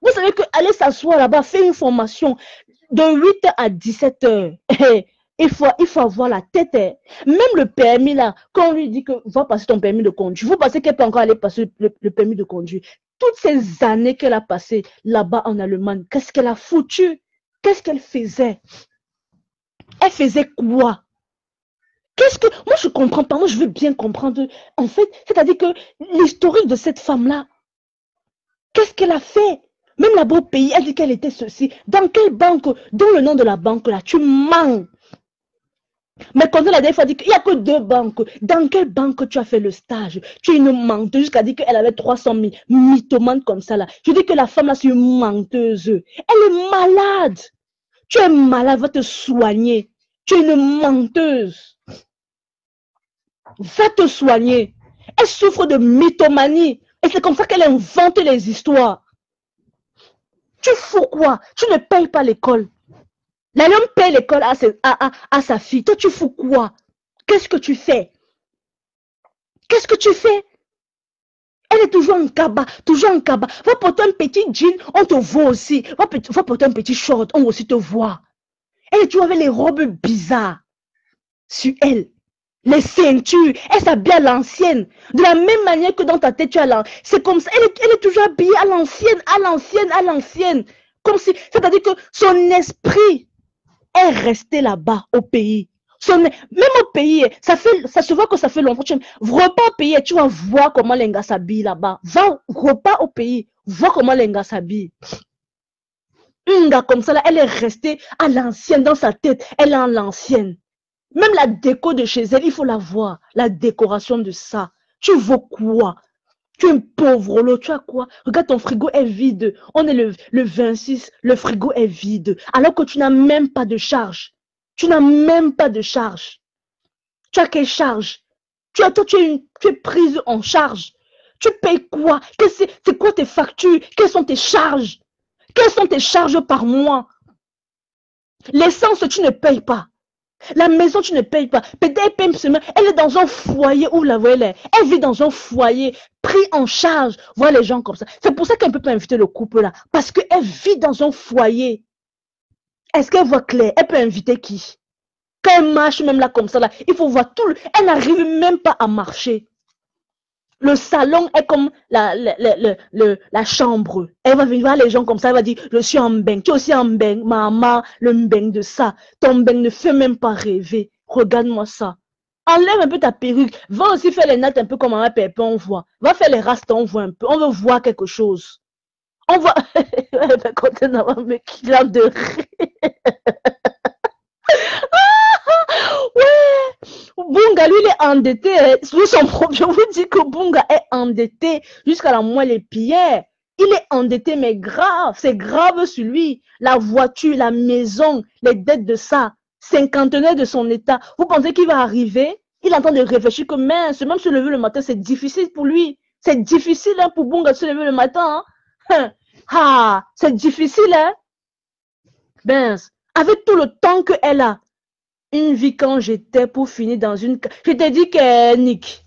Vous savez que aller s'asseoir là-bas, faire une formation de 8h à 17h. Il faut avoir la tête. Hein. Même le permis là, quand on lui dit que va passer ton permis de conduire, vous pensez qu'elle peut encore aller passer le permis de conduire. Toutes ces années qu'elle a passées là-bas en Allemagne, qu'est-ce qu'elle a foutu? Qu'est-ce qu'elle faisait? Elle faisait quoi? Qu'est-ce que... Moi, je comprends pas. Moi, je veux bien comprendre. En fait, c'est-à-dire que l'historique de cette femme-là, qu'est-ce qu'elle a fait? Même là-bas au pays, elle dit qu'elle était ceci. Dans quelle banque? Dans le nom de la banque là, tu mens. Mais quand la dernière fois dit qu'il n'y a que 2 banques, dans quelle banque tu as fait le stage? Tu es une menteuse jusqu'à dire qu'elle avait 300 000 mythomanes comme ça là. Je dis que la femme là c'est une menteuse. Elle est malade. Tu es malade, va te soigner. Tu es une menteuse. Va te soigner. Elle souffre de mythomanie. Et c'est comme ça qu'elle invente les histoires. Tu fous quoi? Tu ne payes pas l'école. L'homme paye l'école à sa fille. Toi, tu fous quoi? Qu'est-ce que tu fais? Qu'est-ce que tu fais? Elle est toujours en cabas, toujours en cabas. Va porter un petit jean, on te voit aussi. Va porter un petit short, on aussi te voit. Elle est toujours avec les robes bizarres sur elle. Les ceintures, elle s'habille à l'ancienne. De la même manière que dans ta tête, tu as l'ancienne. C'est comme ça, elle est toujours habillée à l'ancienne. Comme si, c'est-à-dire que son esprit est resté là-bas au pays. Même au pays, ça se voit que ça fait longtemps. Repas au pays, tu vas voir comment les gars s'habillent là-bas. Va, repas au pays, vois comment les gars s'habillent. Une gars comme ça, là, elle est restée à l'ancienne dans sa tête. Elle est en l'ancienne. Même la déco de chez elle, il faut la voir. La décoration de ça. Tu veux quoi? Tu es un pauvre lot, tu as quoi? Regarde, ton frigo est vide. On est le 26, le frigo est vide. Alors que tu n'as même pas de charge. Tu n'as même pas de charge. Tu as quelle charge? Tu es prise en charge. Tu payes quoi? C'est quoi tes factures? Quelles sont tes charges? Quelles sont tes charges par mois? L'essence, tu ne payes pas. La maison, tu ne payes pas. Peut-être elle est dans un foyer où la voyez, elle vit dans un foyer pris en charge. Voilà les gens comme ça. C'est pour ça qu'elle ne peut pas inviter le couple là. Parce qu'elle vit dans un foyer. Est-ce qu'elle voit clair? Elle peut inviter qui? Quand elle marche même là comme ça, là, il faut voir tout. Elle n'arrive même pas à marcher. Le salon est comme la chambre. Elle va venir voir les gens comme ça, elle va dire, je suis en bain. Tu es aussi en bain, maman, le bain de ça. Ton bain ne fait même pas rêver. Regarde-moi ça. Enlève un peu ta perruque. Va aussi faire les nattes un peu comme Maman Pépé, on voit. Va faire les rastas, on voit un peu. On veut voir quelque chose. On voit... Quand on a un mec qui a de rire. Ouais, Bunga, lui, il est endetté. Sous son propre, je vous dis que Bunga est endetté jusqu'à la moelle épinière. Il est endetté, mais grave. C'est grave sur lui. La voiture, la maison, les dettes de ça. cinquantenaire de son état. Vous pensez qu'il va arriver? Il est en train de réfléchir que mince, même se lever le matin, c'est difficile pour lui. C'est difficile hein, pour Bunga de se lever le matin. Hein. Ah, c'est difficile, hein? Mince. Avec tout le temps qu'elle a. Une vie quand j'étais pour finir dans une... Je t'ai dit que Nick,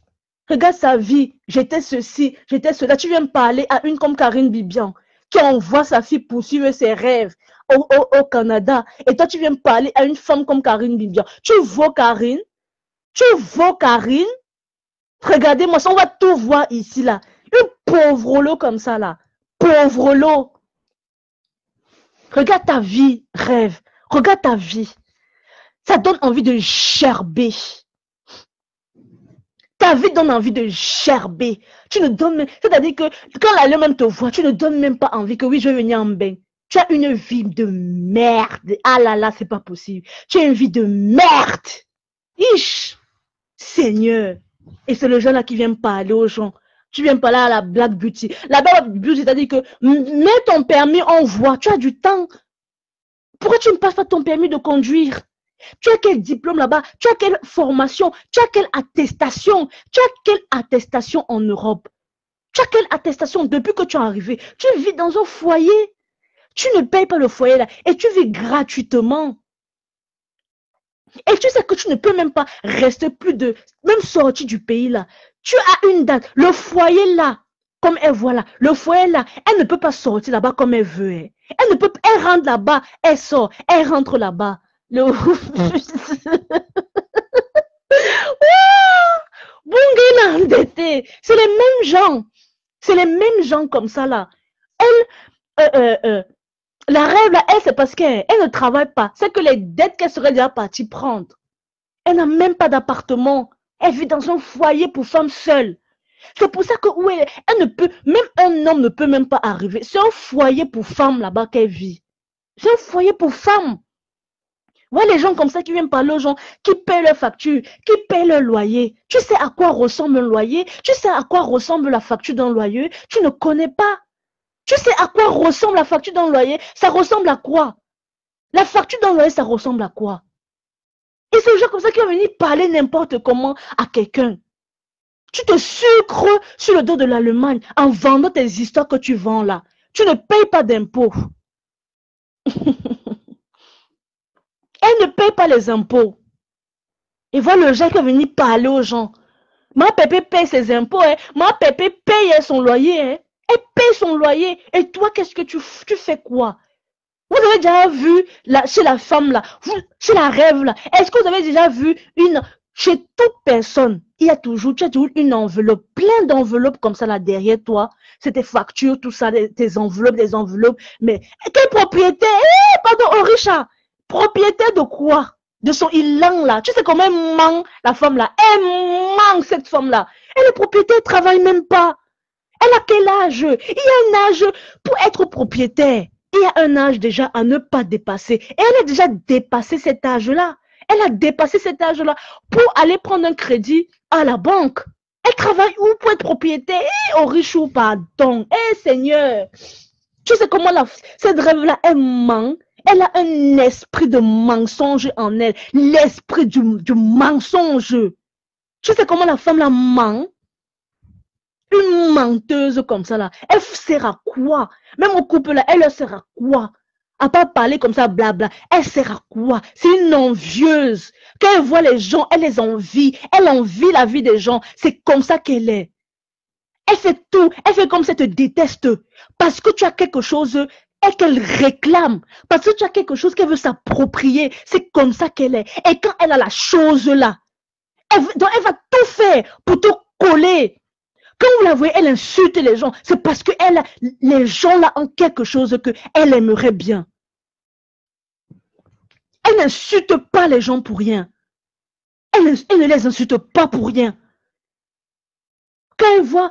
regarde sa vie. J'étais ceci, j'étais cela. Tu viens me parler à une comme Karine Bibian, qui envoie sa fille poursuivre ses rêves au Canada. Et toi, tu viens me parler à une femme comme Karine Bibian. Tu vaux Karine? Tu vaux Karine? Regardez-moi ça, on va tout voir ici, là. Une pauvre lot comme ça, là. Pauvre lot. Regarde ta vie, rêve. Regarde ta vie. Ça donne envie de gerber. Ta vie donne envie de gerber. Tu ne donnes même... C'est-à-dire que quand la lune même te voit, tu ne donnes même pas envie que oui, je vais venir en bain. Tu as une vie de merde. Ah là là, c'est pas possible. Tu as une vie de merde. Ish. Seigneur. Et c'est le genre là qui vient me parler aux gens. Tu viens me parler à la Black Beauty. La Black Beauty, c'est-à-dire que mets ton permis en voie. Tu as du temps. Pourquoi tu ne passes pas ton permis de conduire? Tu as quel diplôme là-bas? Tu as quelle formation? Tu as quelle attestation? Tu as quelle attestation en Europe? Tu as quelle attestation depuis que tu es arrivé? Tu vis dans un foyer. Tu ne payes pas le foyer là et tu vis gratuitement. Et tu sais que tu ne peux même pas rester plus de... Même sortir du pays là. Tu as une date. Le foyer là, comme elle voit là, le foyer là, elle ne peut pas sortir là-bas comme elle veut. Hein. Elle ne peut pas... Elle rentre là-bas, elle sort, elle rentre là-bas. Le... Bunga est endetté. C'est les mêmes gens. C'est les mêmes gens comme ça là. Elle... La rêve là, elle, c'est parce qu'elle ne travaille pas. C'est que les dettes qu'elle serait déjà partie prendre. Elle n'a même pas d'appartement. Elle vit dans un foyer pour femmes seules. C'est pour ça que elle ne peut, même un homme ne peut même pas arriver. C'est un foyer pour femmes là-bas qu'elle vit. C'est un foyer pour femmes. Voilà les gens comme ça qui viennent parler aux gens, qui paient leurs factures, qui paient leur loyer. Tu sais à quoi ressemble un loyer? Tu sais à quoi ressemble la facture d'un loyer? Tu ne connais pas. Tu sais à quoi ressemble la facture d'un loyer? Ça ressemble à quoi? La facture d'un loyer, ça ressemble à quoi? Et c'est les gens comme ça qui vont venir parler n'importe comment à quelqu'un. Tu te sucres sur le dos de l'Allemagne en vendant tes histoires que tu vends là. Tu ne payes pas d'impôts. Elle ne paye pas les impôts. Et voilà le gens qui va venir parler aux gens. Ma pépé paye ses impôts. Hein. Ma pépé paye son loyer. Hein. Elle paye son loyer. Et toi, qu'est-ce que tu fais quoi? Vous avez déjà vu chez la femme là, chez la rêve là, est-ce que vous avez déjà vu chez toute personne, tu as toujours une enveloppe, plein d'enveloppes comme ça là derrière toi, c'est tes factures, tout ça, tes enveloppes, des enveloppes, mais quel propriétaire, pardon, Richard, propriétaire de quoi? De son ilan là, tu sais comment elle manque la femme là, elle manque cette femme là, et le propriétaire travaille même pas, elle a quel âge? Il y a un âge pour être propriétaire. Il y a un âge déjà à ne pas dépasser. Et elle a déjà dépassé cet âge-là. Elle a dépassé cet âge-là pour aller prendre un crédit à la banque. Elle travaille où pour être propriétaire? Oh, Richou, pardon. Seigneur. Tu sais comment cette rêve-là, elle ment. Elle a un esprit de mensonge en elle. L'esprit du mensonge. Tu sais comment la femme la ment? Une menteuse comme ça là, elle sert à quoi? Même au couple là, elle leur sert à quoi? À pas parler comme ça, blabla. Elle sert à quoi? C'est une envieuse. Quand elle voit les gens, elle les envie. Elle envie la vie des gens. C'est comme ça qu'elle est. Elle fait tout. Elle fait comme ça, elle te déteste. Parce que tu as quelque chose et qu'elle réclame. Parce que tu as quelque chose qu'elle veut s'approprier. C'est comme ça qu'elle est. Et quand elle a la chose là, elle va tout faire pour te coller. Quand vous la voyez, elle insulte les gens. C'est parce que les gens là ont quelque chose qu'elle aimerait bien. Elle n'insulte pas les gens pour rien. Elle ne les insulte pas pour rien. Quand elle voit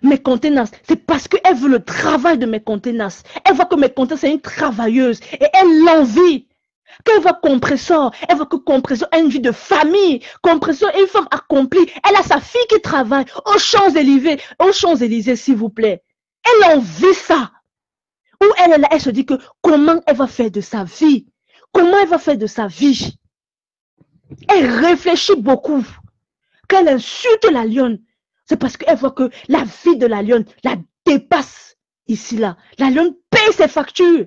mes contenances, c'est parce qu'elle veut le travail de mes contenances. Elle voit que mes contenances, c'est une travailleuse. Et elle l'envie. Quand elle voit Compressor, elle voit que Compressor a une vie de famille. Compressor est une femme accomplie. Elle a sa fille qui travaille aux Champs-Élysées, s'il vous plaît. Elle envie ça. Où elle est là, elle se dit que comment elle va faire de sa vie? Comment elle va faire de sa vie? Elle réfléchit beaucoup. Quand elle insulte la lionne, c'est parce qu'elle voit que la vie de la lionne la dépasse ici, là. La lionne paye ses factures.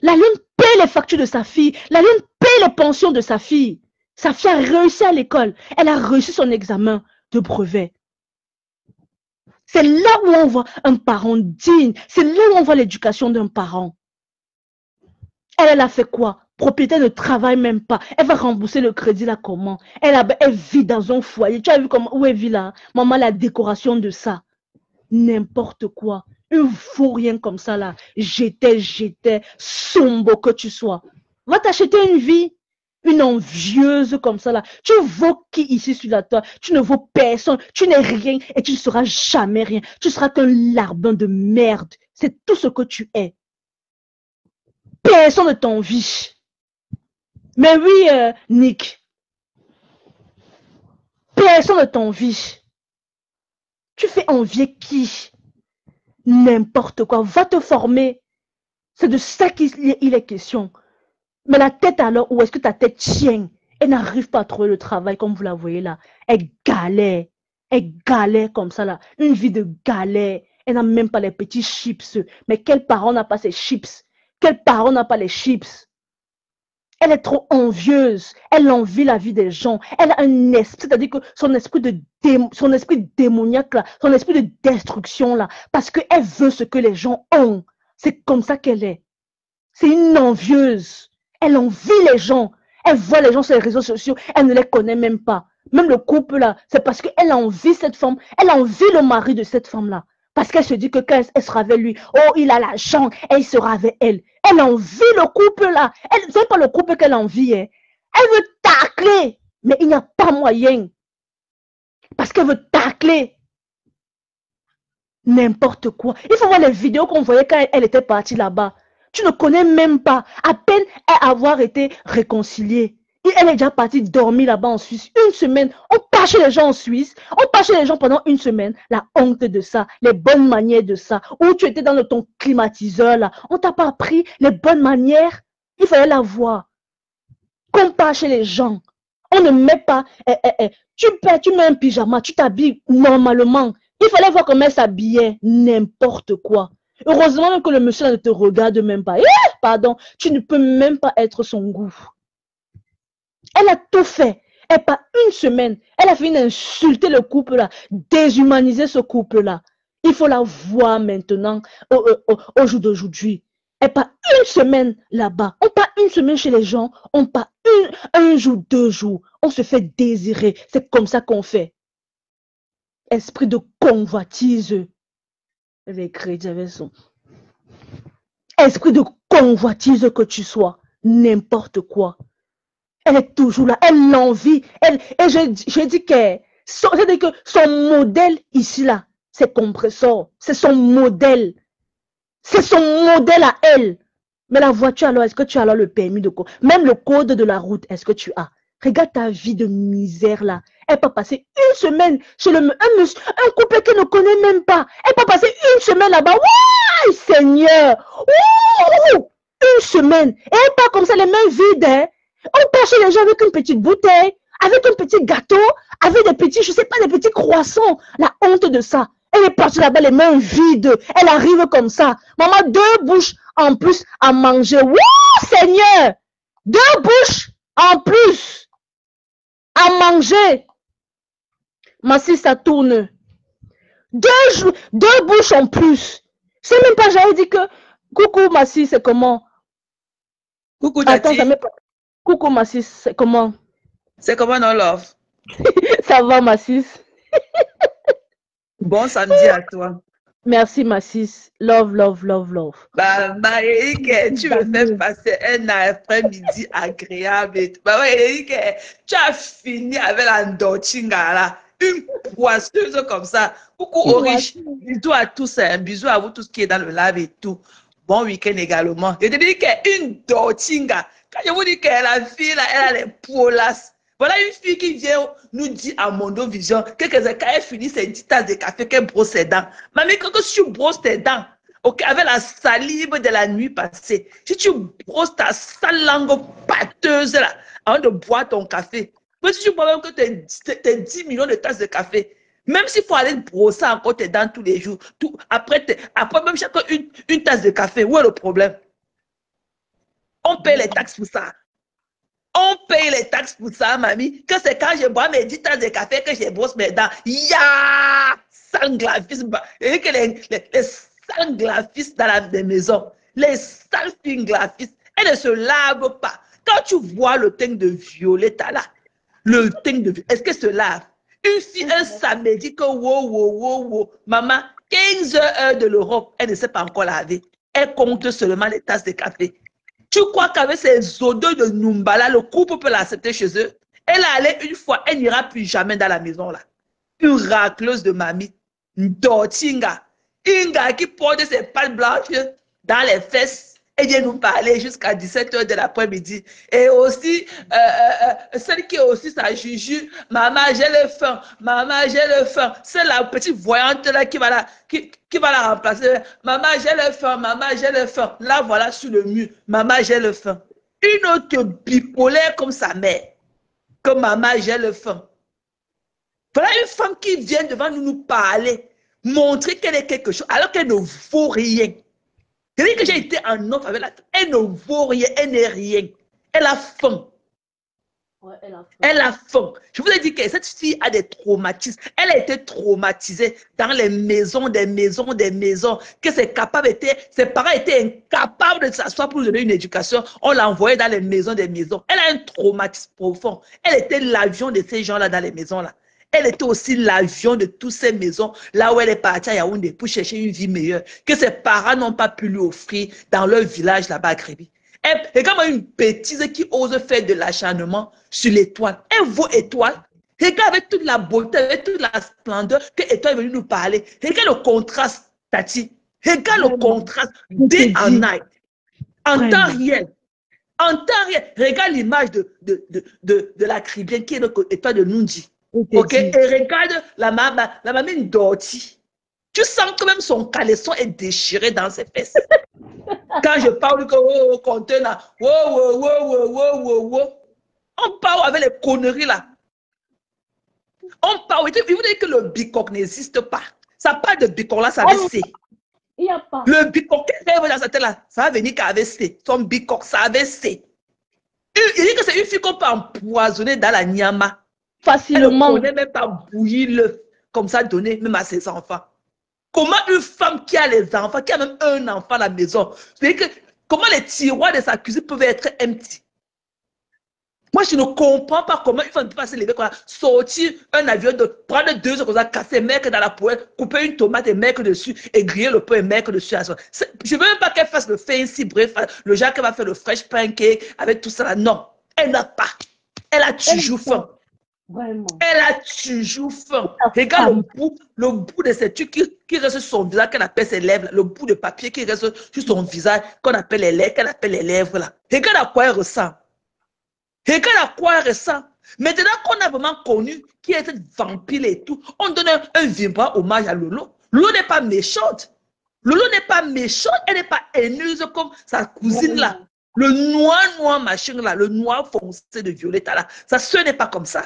La lionne paye les factures de sa fille. La lionne paye les pensions de sa fille. Sa fille a réussi à l'école. Elle a réussi son examen de brevet. C'est là où on voit un parent digne. C'est là où on voit l'éducation d'un parent. Elle a fait quoi? Propriétaire ne travaille même pas. Elle va rembourser le crédit là comment? Elle vit dans un foyer. Tu as vu comment, où elle vit là? Maman, la décoration de ça. N'importe quoi. Un fou rien comme ça là. J'étais, sombre que tu sois. Va t'acheter une vie. Une envieuse comme ça là. Tu vaux qui ici sur la terre? Tu ne vaux personne. Tu n'es rien et tu ne seras jamais rien. Tu seras qu'un larbin de merde. C'est tout ce que tu es. Personne ne t'envie. Mais oui, Nick. Personne ne t'envie. Tu fais envier qui? N'importe quoi. Va te former. C'est de ça qu'il est question. Mais la tête alors, où est-ce que ta tête tient? Elle n'arrive pas à trouver le travail comme vous la voyez là. Elle galère. Elle galère comme ça là. Une vie de galère. Elle n'a même pas les petits chips. Mais quel parent n'a pas ces chips? Quel parent n'a pas les chips? Elle est trop envieuse. Elle envie la vie des gens. Elle a un esprit, c'est-à-dire que son esprit démoniaque là, son esprit de destruction là, parce qu'elle veut ce que les gens ont. C'est comme ça qu'elle est. C'est une envieuse. Elle envie les gens. Elle voit les gens sur les réseaux sociaux. Elle ne les connaît même pas. Même le couple là, c'est parce qu'elle envie cette femme. Elle envie le mari de cette femme là. Parce qu'elle se dit que quand elle sera avec lui, oh, il a l'argent, et il sera avec elle. Elle envie le couple là. C'est pas le couple qu'elle envie. Hein. Elle veut tacler, mais il n'y a pas moyen. Parce qu'elle veut tacler. N'importe quoi. Il faut voir les vidéos qu'on voyait quand elle était partie là-bas. Tu ne connais même pas. À peine avoir été réconciliée. Elle est déjà partie dormir là-bas en Suisse. Une semaine. On part chez les gens en Suisse. On part chez les gens pendant une semaine. La honte de ça. Les bonnes manières de ça. Où tu étais dans ton climatiseur là. On t'a pas appris les bonnes manières. Il fallait la voir. Qu'on part chez les gens. On ne met pas. Tu mets un pyjama. Tu t'habilles normalement. Il fallait voir comment elle s'habillait. N'importe quoi. Heureusement même que le monsieur ne te regarde même pas. Pardon. Tu ne peux même pas être son goût. Elle a tout fait. Elle pas une semaine. Elle a fini d'insulter le couple là, déshumaniser ce couple là. Il faut la voir maintenant au jour d'aujourd'hui. Elle pas une semaine là-bas. On pas une semaine chez les gens. On pas un jour, 2 jours. On se fait désirer. C'est comme ça qu'on fait. Esprit de convoitise. Les chrétiens son. Esprit de convoitise que tu sois. N'importe quoi. Elle est toujours là, elle l'envie. Et je dis que son modèle ici là, c'est compresseur. C'est son modèle. C'est son modèle à elle. Mais la voiture alors, est-ce que tu as alors le permis de code? Même le code de la route, est-ce que tu as? Regarde ta vie de misère là. Elle peut passer une semaine chez un couple qu'elle ne connaît même pas. Elle peut passer une semaine là-bas. Waouh, Seigneur! Ouh, une semaine. Et elle part comme ça, les mains vides. Hein? On part chez les gens avec une petite bouteille, avec un petit gâteau, avec des petits, je sais pas, des petits croissants. La honte de ça. Elle est partie là-bas les mains vides. Elle arrive comme ça. Maman, 2 bouches en plus à manger. Wouh, Seigneur! 2 bouches en plus à manger. Massi, ça tourne. 2 bouches en plus. C'est même pas, j'avais dit que, coucou Massi, c'est comment? Coucou Tati. Attends, ça m'est pas... Coucou Massis, c'est comment? C'est comment non love? Ça va Massis? Bon samedi à toi. Merci Massis. Love, love, love, love. Bah Eric, tu me fais passer un après-midi agréable. Bah ouais, Eric, tu as fini avec la Ndochinga là. Une poisseuse comme ça. Coucou Orish. Bisous à tous, hein. Bisous à vous tous qui est dans le live et tout. Bon week-end également. Je te dis qu'une Ndochinga. Quand je vous dis que la fille, là, elle a les polas. Voilà une fille qui vient nous dire à Mondo Vision que quand elle finit ses 10 tasses de café, qu'elle brosse ses dents. Mamie, quand tu brosses tes dents, ok, avec la salive de la nuit passée. Si tu brosses ta sale langue pâteuse là, avant de boire ton café, même si tu bois même que tes 10 millions de tasses de café, même s'il faut aller brosser encore tes dents tous les jours, après même chaque une tasse de café, où est le problème? On paye les taxes pour ça. On paye les taxes pour ça, mamie. Que c'est quand je bois mes 10 tasses de café que je brosse mes dents. Ya! Sanglafis. Et que les sanglafis dans la maison. Les sales finglafis. Elles ne se lavent pas. Quand tu vois le teint de Violetta là, le teint de Violetta, est-ce qu'elle se lave? Une fille, un samedi que wow, maman, 15 heures de l'Europe, elle ne sait pas encore laver. Elle compte seulement les tasses de café. Tu crois qu'avec ces odeurs de Numbala, le couple peut l'accepter chez eux? Elle est allée une fois, elle n'ira plus jamais dans la maison là. Une racleuse de mamie, une Dortinga, Inga qui porte ses pattes blanches dans les fesses. Elle vient nous parler jusqu'à 17 h de l'après-midi. Et aussi, celle qui est aussi sa juju, maman, j'ai le faim, maman, j'ai le faim. C'est la petite voyante là qui va la remplacer. Maman, j'ai le faim, maman, j'ai le faim. Là, voilà sur le mur, maman, j'ai le faim. Une autre bipolaire comme sa mère, comme maman, j'ai le faim. Voilà une femme qui vient devant nous parler, montrer qu'elle est quelque chose, alors qu'elle ne vaut rien. C'est-à-dire que j'ai été en offre avec la... Elle ne vaut rien, elle n'est rien. Elle a faim. Ouais, elle a faim. Je vous ai dit que cette fille a des traumatismes. Elle a été traumatisée dans les maisons, que ses parents étaient incapables de s'asseoir pour lui donner une éducation. On l'a envoyée dans les maisons, Elle a un traumatisme profond. Elle était l'avion de ces gens-là dans les maisons-là. Elle était aussi l'avion de toutes ces maisons, là où elle est partie à Yaoundé pour chercher une vie meilleure, que ses parents n'ont pas pu lui offrir dans leur village là-bas à Gréby. Et comme une bêtise qui ose faire de l'acharnement sur l'étoile. Elle vaut étoile. Regarde avec toute la beauté, avec toute la splendeur que l'étoile est venue nous parler. Regarde le contraste, Tati. Regarde le contraste day and night. En temps réel. En temps réel. Regarde l'image de la Caribbean qui est l'étoile de Nundi. Ok, et regarde la mamine Dorti. Tu sens que même son caleçon est déchiré dans ses fesses. Quand je parle que conteneur, on parle avec les conneries là. On parle, il vous dit que le bicoque n'existe pas. Ça parle de bicoque là, ça va C. Il n'y a pas. Le bicoque qui est dans sa tête là, ça va venir qu'avec C. Son bicoque, ça va C. Il dit que c'est une fille qu'on peut empoisonner dans la nyama. Facilement. Elle ne connaît même pas bouillir l'œuf, comme ça donner même à ses enfants. Comment une femme qui a les enfants, qui a même un enfant à la maison, c'est-à-dire que comment les tiroirs de sa cuisine peuvent être empty? Moi, je ne comprends pas comment une femme ne peut pas se lever, sortir un avion, prendre 2 heures comme ça, casser, mettre dans la poêle, couper une tomate et mettre dessus, et griller le pain et mettre dessus. Je ne veux même pas qu'elle fasse le fancy, bref, le genre qu'elle va faire le fresh pancake avec tout ça là. Non, elle n'a pas. Elle a toujours faim. Vraiment. Elle a toujours faim. Regarde le bout de ces trucs qui reste sur son visage, qu'elle appelle ses lèvres, le bout de papier qui reste sur son visage, qu'on appelle les lèvres, qu'elle appelle les lèvres là. Regarde à quoi elle ressemble. Regarde à quoi elle ressemble. Maintenant qu'on a vraiment connu qui est cette vampire et tout, on donne un vibrant hommage à Lolo. Lolo n'est pas méchante. Lolo n'est pas méchante, elle n'est pas haineuse comme sa cousine là. Le noir machin là, le noir foncé de Violetta là. Sa soeur n'est pas comme ça.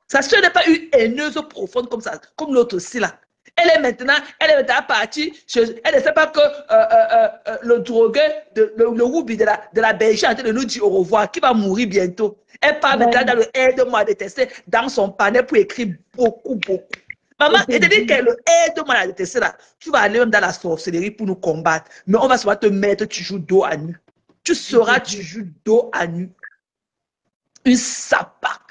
Sa soeur n'est pas une haineuse profonde comme ça, comme l'autre aussi là. Elle est maintenant partie, elle ne sait pas que le drogué, le roubi de la bergère de nous dire au revoir, qui va mourir bientôt. Elle part maintenant dans le aide-moi à détester, dans son panel pour écrire beaucoup. Maman, elle te dit que le aide-moi à détester là, tu vas aller même dans la sorcellerie pour nous combattre, mais on va se te mettre toujours dos à nu. Tu seras toujours dos à nu. Une sapac.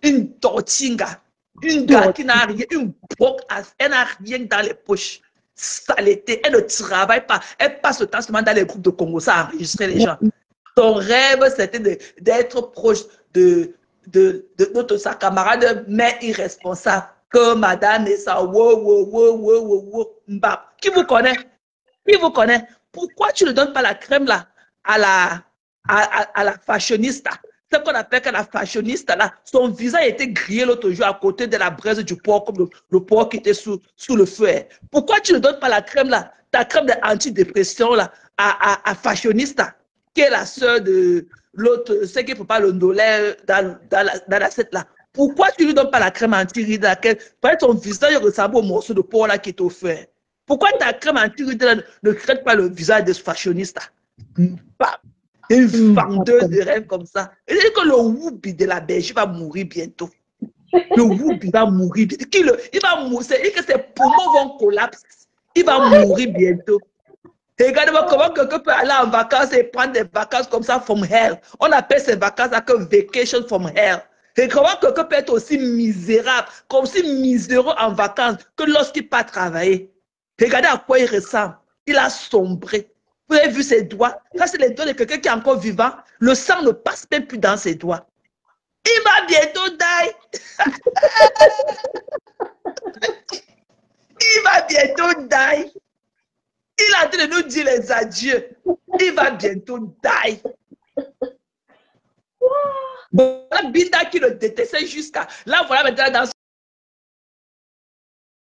Une tortinga, une gars qui n'a rien, une broque, elle n'a rien dans les poches. Saleté, elle ne travaille pas. Elle passe le temps seulement dans les groupes de Congo, ça à enregistrer les gens. Ton rêve, c'était d'être proche de sa camarade, mais irresponsable. Que madame et ça, mbap. Qui vous connaît? Qui vous connaît? Pourquoi tu ne donnes pas la crème là à la fashionista? Ce qu'on appelle que la fashioniste, là, son visage était grillé l'autre jour à côté de la braise du porc, comme le porc qui était sous le feu. Pourquoi tu ne donnes pas la crème là? ta crème d'antidépression là, à Fashionista, qui est la sœur de l'autre, celle qui ne peut pas le ndolé dans l'assiette là. Pourquoi tu ne lui donnes pas la crème anti-rides laquelle, peut-être ton visage ressemble au morceau de peau là qui est offert? Pourquoi ta crème anti-rides ne crée pas le visage de Fashionista? Une vendeuse de rêve comme ça. Et c'est que le Whoopi de la Belgique va mourir bientôt. Le Whoopi va mourir bientôt. Il va mourir. C'est que ses poumons vont collapser. Il va mourir bientôt. Regardez-moi comment quelqu'un peut aller en vacances et prendre des vacances comme ça from hell. On appelle ces vacances là que vacation from hell. Et comment quelqu'un peut être aussi misérable, comme si miséreux en vacances que lorsqu'il part travailler. Regardez à quoi il ressemble. Il a sombré. Vous avez vu ses doigts? Ça, c'est les doigts de quelqu'un qui est encore vivant. Le sang ne passe même plus dans ses doigts. Il va bientôt die. Il va bientôt die. Il est en train de nous dire les adieux. Il va bientôt die. Voilà Binda qui le détestait jusqu'à... Là, voilà maintenant dans